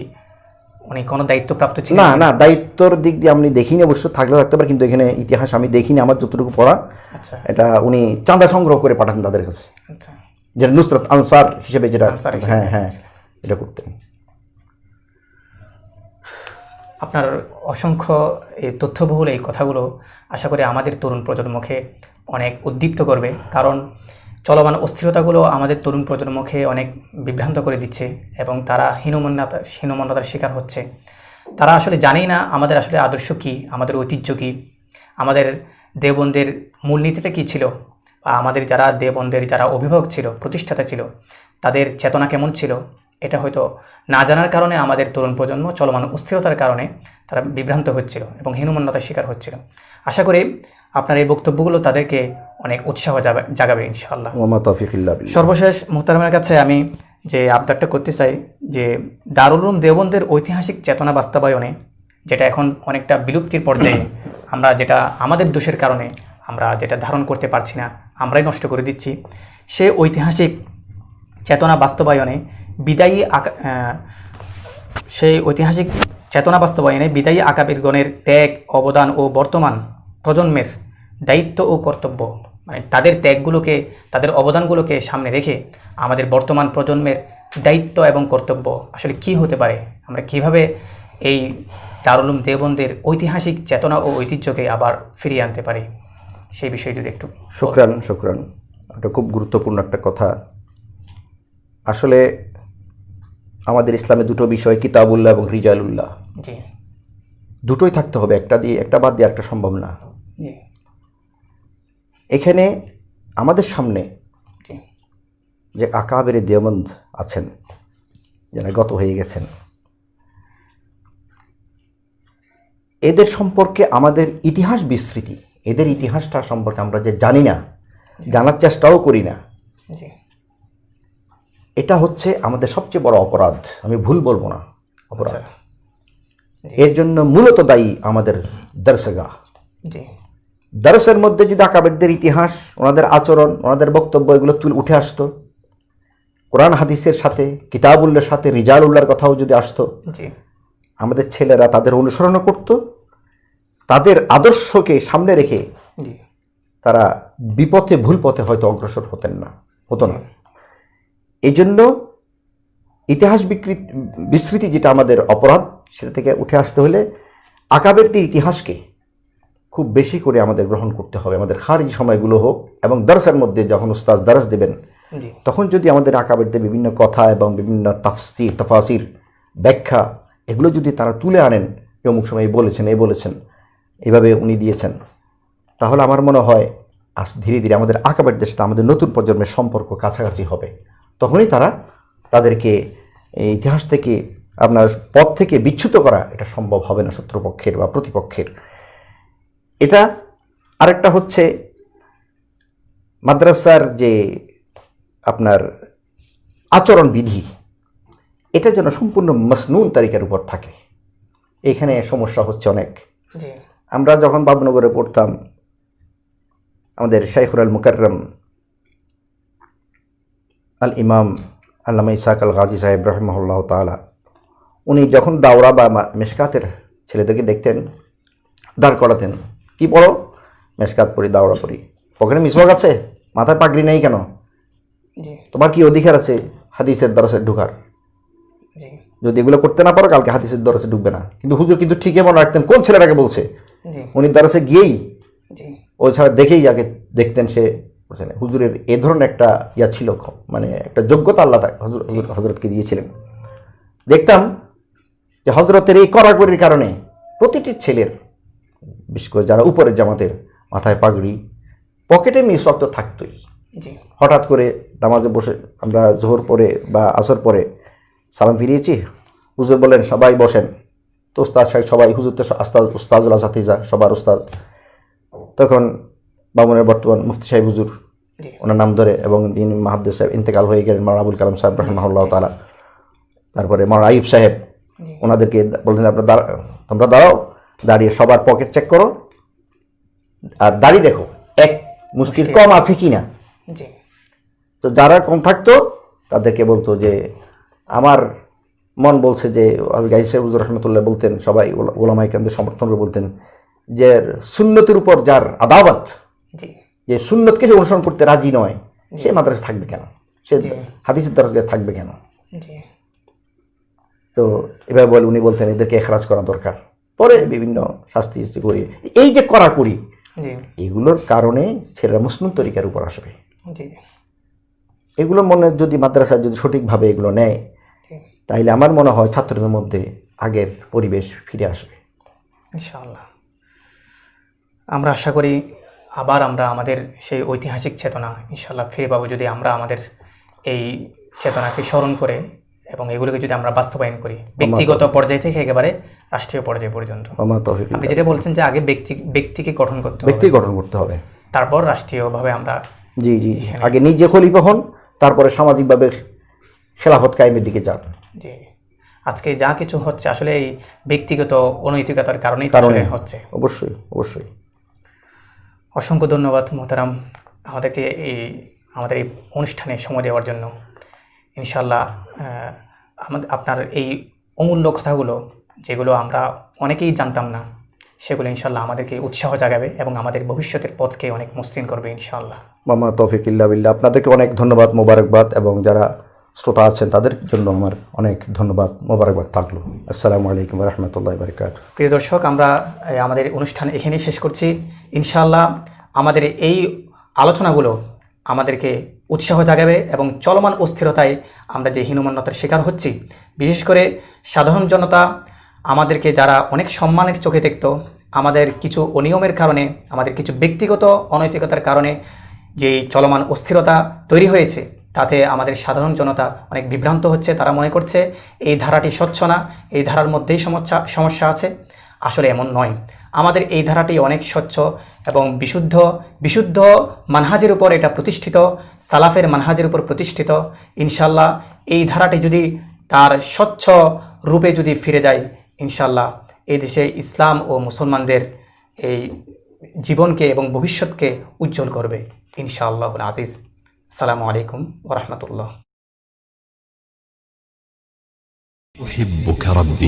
উনি কোনো দায়িত্বপ্রাপ্ত ছিলেন? না না, দায়িত্বর দিক দিয়ে আমি দেখিনি, অবশ্য থাকলেও থাকতে পারে, কিন্তু এখানে ইতিহাস আমি দেখিনি, আমার যতটুকু পড়া। আচ্ছা এটা উনি চাঁদা সংগ্রহ করে পাঠাতেন তাদের কাছে, আচ্ছা যেটা নুসরাত আনসার হিসেবে, যেটা আনসার হিসেবে। হ্যাঁ হ্যাঁ এটা করতেন। আপনার অসংখ্য এই তথ্যবহুল এই কথাগুলো আশা করি আমাদের তরুণ প্রজন্মকে অনেক উদ্দীপ্ত করবে, কারণ চলমান অস্থিরতাগুলো আমাদের তরুণ প্রজন্মকে অনেক বিভ্রান্ত করে দিচ্ছে এবং তারা হীনমন্যতার শিকার হচ্ছে। তারা আসলে জানেই না আমাদের আসলে আদর্শ কী, আমাদের ঐতিহ্য কী, আমাদের দেওবন্দের মূলনীতিটা কী ছিল, বা আমাদের যারা দেওবন্দের যারা অভিভাবক ছিল, প্রতিষ্ঠাতা ছিল, তাদের চেতনা কেমন ছিল, এটা হয়তো না জানার কারণে আমাদের তরুণ প্রজন্ম চলমান অস্থিরতার কারণে তারা বিভ্রান্ত হচ্ছিল এবং হীনমন্যতার শিকার হচ্ছিল। আশা করি আপনার এই বক্তব্যগুলো তাদেরকে অনেক উৎসাহ জাগাবে ইনশাআল্লাহ। ওয়া মা তৌফিক ইল্লা বিল্লাহ। সর্বশেষ মুহতারামের কাছে আমি যে আবদারটা করতে চাই যে দারুল উলুম দেওবন্দের ঐতিহাসিক চেতনা বাস্তবায়নে, যেটা এখন অনেকটা বিলুপ্তির পর্যায়ে, আমরা যেটা আমাদের দোষের কারণে আমরা যেটা ধারণ করতে পারছি না, আমরাই নষ্ট করে দিচ্ছি, সে ঐতিহাসিক চেতনা বাস্তবায়নে সেই ঐতিহাসিক চেতনা বাস্তবায়নে বিদায়ী আকাবিরগণের ত্যাগ, অবদান ও বর্তমান প্রজন্মের দায়িত্ব ও কর্তব্য, মানে তাদের ত্যাগগুলোকে, তাদের অবদানগুলোকে সামনে রেখে আমাদের বর্তমান প্রজন্মের দায়িত্ব এবং কর্তব্য আসলে কি হতে পারে, আমরা কিভাবে এই দারুল উলুম দেওবন্দের ঐতিহাসিক চেতনা ও ঐতিহ্যকে আবার ফিরিয়ে আনতে পারি, সেই বিষয়ে যদি একটু। শুকরান। এটা খুব গুরুত্বপূর্ণ একটা কথা। আসলে আমাদের ইসলামে দুটো বিষয়, কিতাবুল্লাহ এবং রিজালুল্লাহ, জি, দুটোই থাকতে হবে, একটা বাদ দিয়ে একটা সম্ভব না। জি, এখানে আমাদের সামনে জি, যে আকাবের দেওবন্দ আছেন, যারা গত হয়ে গেছেন, এদের সম্পর্কে আমাদের ইতিহাস বিস্মৃতি, এদের ইতিহাসটা সম্পর্কে আমরা যে জানি না, জানার চেষ্টাও করি না, জি, এটা হচ্ছে আমাদের সবচেয়ে বড় অপরাধ। আমি ভুল বলবো না, অপরাধ। আচ্ছা, এর জন্য মূলত দায়ী আমাদের দর্শগাহ। জি, দর্শের মধ্যে যদি আকাবেরদের ইতিহাস, ওনাদের আচরণ, ওনাদের বক্তব্য এগুলো উঠে আসতো, কোরআন হাদিসের সাথে, কিতাবুল্লাহর সাথে রিজালুল্লাহর কথাও যদি আসতো, জি, আমাদের ছেলেরা তাদের অনুসরণ করত, তাদের আদর্শকে সামনে রেখে জি, তারা বিপথে, ভুল পথে হয়তো অগ্রসর হতো না। এই জন্য ইতিহাস বিস্মৃতি যেটা আমাদের অপরাধ, সেটা থেকে উঠে আসতে হলে আকাবেরদের ইতিহাসকে খুব বেশি করে আমাদের গ্রহণ করতে হবে, আমাদের খারিজি সময়গুলো হোক, এবং দরসের মধ্যে যখন উস্তাদ দরস দেবেন জি, তখন যদি আমাদের আকাবেরদের বিভিন্ন কথা এবং বিভিন্ন তাফসির ব্যাখ্যা এগুলো যদি তারা তুলে আনেন, অমুক সময় এই বলেছেন, এভাবে উনি দিয়েছেন, তাহলে আমার মনে হয় ধীরে ধীরে আমাদের আকাবেরদের সাথে আমাদের নতুন প্রজন্মের সম্পর্ক কাছাকাছি হবে। তখনই তাদেরকে ইতিহাস থেকে, আপনার পথ থেকে বিচ্যুত করা এটা সম্ভব হবে না শত্রুপক্ষের বা প্রতিপক্ষের। এটা আরেকটা হচ্ছে মাদ্রাসার যে আপনার আচরণ বিধি, এটা যেন সম্পূর্ণ মসনুন তারিখের উপর থাকে। এখানে সমস্যা হচ্ছে অনেক। জি, আমরা যখন বাবুনগরে পড়তাম, আমাদের শাইখুল আল মুকাররম আল ইমাম আল্লামা ইসাক আল গাজী সাহেব রহমাহুল্লাহ তাআলা, উনি যখন দাওরা বা মেশকাতের ছেলেদেরকে দেখতেন, দাঁড় করাতেন, কি পড়ো? মেশকাত পড়ি, দাওরা পড়ি। পকেটে মিসওয়াক আছে? মাথায় পাগড়ি নেই কেন? জি, তোমার কি অধিকার আছে হাদিসের দরসে ঢুকার? জি, যদি এগুলো করতে না পারো, কালকে হাদিসের দরসে ঢুকবে না। কিন্তু হুজুর কিন্তু ঠিকই মনে রাখতেন কোন ছেলেটাকে বলছে। জি, উনি দরসে গিয়েই জি, ওই ছাড়া দেখেই আগে দেখতেন সে বলছেন। হুজুরের এ ধরনের একটা ছিল, মানে একটা যোগ্যতা আল্লাহ হজরতকে দিয়েছিলেন। দেখতাম যে হজরতের এই কড়াকড়ির কারণে প্রতিটি ছেলের, বিশেষ করে যারা উপরের জামাতের, মাথায় পাগড়ি, পকেটে মিসওয়াক তো থাকতোই। জি, হঠাৎ করে নামাজে বসে, আমরা জোহর পরে বা আসর পরে সালাম ফিরিয়েছি, হুজুর বলেন সবাই বসেন। তো উস্তাদ সাহেব সবাই, হুজুর তো উস্তাজুল আসাতিজা, সবার উস্তাদ। তখন বামুনের বর্তমান মুফতি সাহেব হুজুর, জি, ওনার নাম ধরে, এবং যিনি মাহাদ্দেস সাহেব ইন্তেকাল হয়ে গেলেন, মাওলানা আবুল কালাম সাহেব রাহিমাহুল্লাহ তাআলা, তারপরে মাওলানা আইয়ুব সাহেব, ওনাদেরকে বলতেন তোমরা দাঁড়াও, দাঁড়িয়ে সবার পকেট চেক করো আর দাঁড়িয়ে দেখো এক মুশকিল কম আছে কি না। জি, তো যারা কম থাকতো তাদেরকে বলতো যে, আমার মন বলছে যে, গাজী সাহেব হুজুর রহমতুল্লাহ বলতেন, সবাই ওলামায়ে কেরামদের সমর্থন করে বলতেন যে, সুন্নতের উপর যার আদাওয়াত, জি, যে সুন্নতকে সে অনুসরণ করতে রাজি নয়, সে মাদ্রাসা থাকবে কেন? সে হাদিসের দরজা থাকবে কেন? জি, তো এভাবে উনি বলতেন এদেরকে এখরাজ করা দরকার। পরে বিভিন্ন শাস্তি করি, এই যে কড়াকড়ি, জি, এগুলোর কারণে ছেলেরা মুসলিম তরিকার উপর আসবে। জি, এগুলো মনে যদি মাদ্রাসায় যদি সঠিকভাবে এগুলো নেয়, তাইলে আমার মনে হয় ছাত্রদের মধ্যে আগের পরিবেশ ফিরে আসবে ইনশাআল্লাহ। আমরা আশা করি আবার আমরা আমাদের সেই ঐতিহাসিক চেতনা ইনশাআল্লাহ ফিরে পাবো, যদি আমরা আমাদের এই চেতনাকে স্মরণ করে এবং এগুলোকে যদি আমরা বাস্তবায়ন করি ব্যক্তিগত পর্যায় থেকে একেবারে রাষ্ট্রীয় পর্যায় পর্যন্ত। আপনি যেটা বলছেন যে আগে ব্যক্তিকে গঠন করতে হবে, তারপর রাষ্ট্রীয়ভাবে আমরা জি জি আগে নিজে খলিফা হন, তারপরে সামাজিকভাবে খেলাফত কায়েমের দিকে যান। জি, আজকে যা কিছু হচ্ছে আসলে এই ব্যক্তিগত অনৈতিকতার কারণেই হচ্ছে। অবশ্যই অবশ্যই। অসংখ্য ধন্যবাদ মোহতারাম আমাদের এই অনুষ্ঠানে সময় দেওয়ার জন্য। ইনশাল্লাহ আপনার এই অমূল্য কথাগুলো যেগুলো আমরা অনেকেই জানতাম না, সেগুলো ইনশাল্লাহ আমাদেরকে উৎসাহ জাগাবে এবং আমাদের ভবিষ্যতের পথকে অনেক মসৃণ করবে ইনশাআল্লাহ। মামা তৌফিক ইল্লা বিল্লাহ। আপনাদেরকে অনেক ধন্যবাদ, মোবারকবাদ, এবং যারা শ্রোতা আছেন তাদের জন্য আমার অনেক ধন্যবাদ, মোবারকবাদ থাকলো। আসসালামু আলাইকুম ওয়া রাহমাতুল্লাহি ওয়া বারাকাতুহু। প্রিয় দর্শক, আমরা আমাদের অনুষ্ঠান এখানেই শেষ করছি। ইনশাআল্লাহ আমাদের এই আলোচনাগুলো আমাদেরকে উৎসাহ জাগাবে এবং চলমান অস্থিরতায় আমরা যে হীনমন্যতার শিকার হচ্ছি, বিশেষ করে সাধারণ জনতা আমাদেরকে যারা অনেক সম্মানের চোখে দেখত, আমাদের কিছু অনিয়মের কারণে, আমাদের কিছু ব্যক্তিগত অনৈতিকতার কারণে যে চলমান অস্থিরতা তৈরি হয়েছে, তাতে আমাদের সাধারণ জনতা অনেক বিভ্রান্ত হচ্ছে। তারা মনে করছে এই ধারাটি স্বচ্ছ না, এই ধারার মধ্যেই সমস্যা আছে। আসলে এমন নয়, আমাদের এই ধারাটি অনেক স্বচ্ছ এবং বিশুদ্ধ মানহাজের উপর এটা প্রতিষ্ঠিত, সালাফের মানহাজের উপর প্রতিষ্ঠিত। ইনশাল্লাহ এই ধারাটি যদি তার স্বচ্ছ রূপে যদি ফিরে যায়, ইনশাল্লাহ এই দেশে ইসলাম ও মুসলমানদের এই জীবনকে এবং ভবিষ্যৎকে উজ্জ্বল করবে ইনশাআল্লাহুল আজিজ। আসসালামু আলাইকুম ওয়া রাহমাতুল্লাহ। أحبك ربي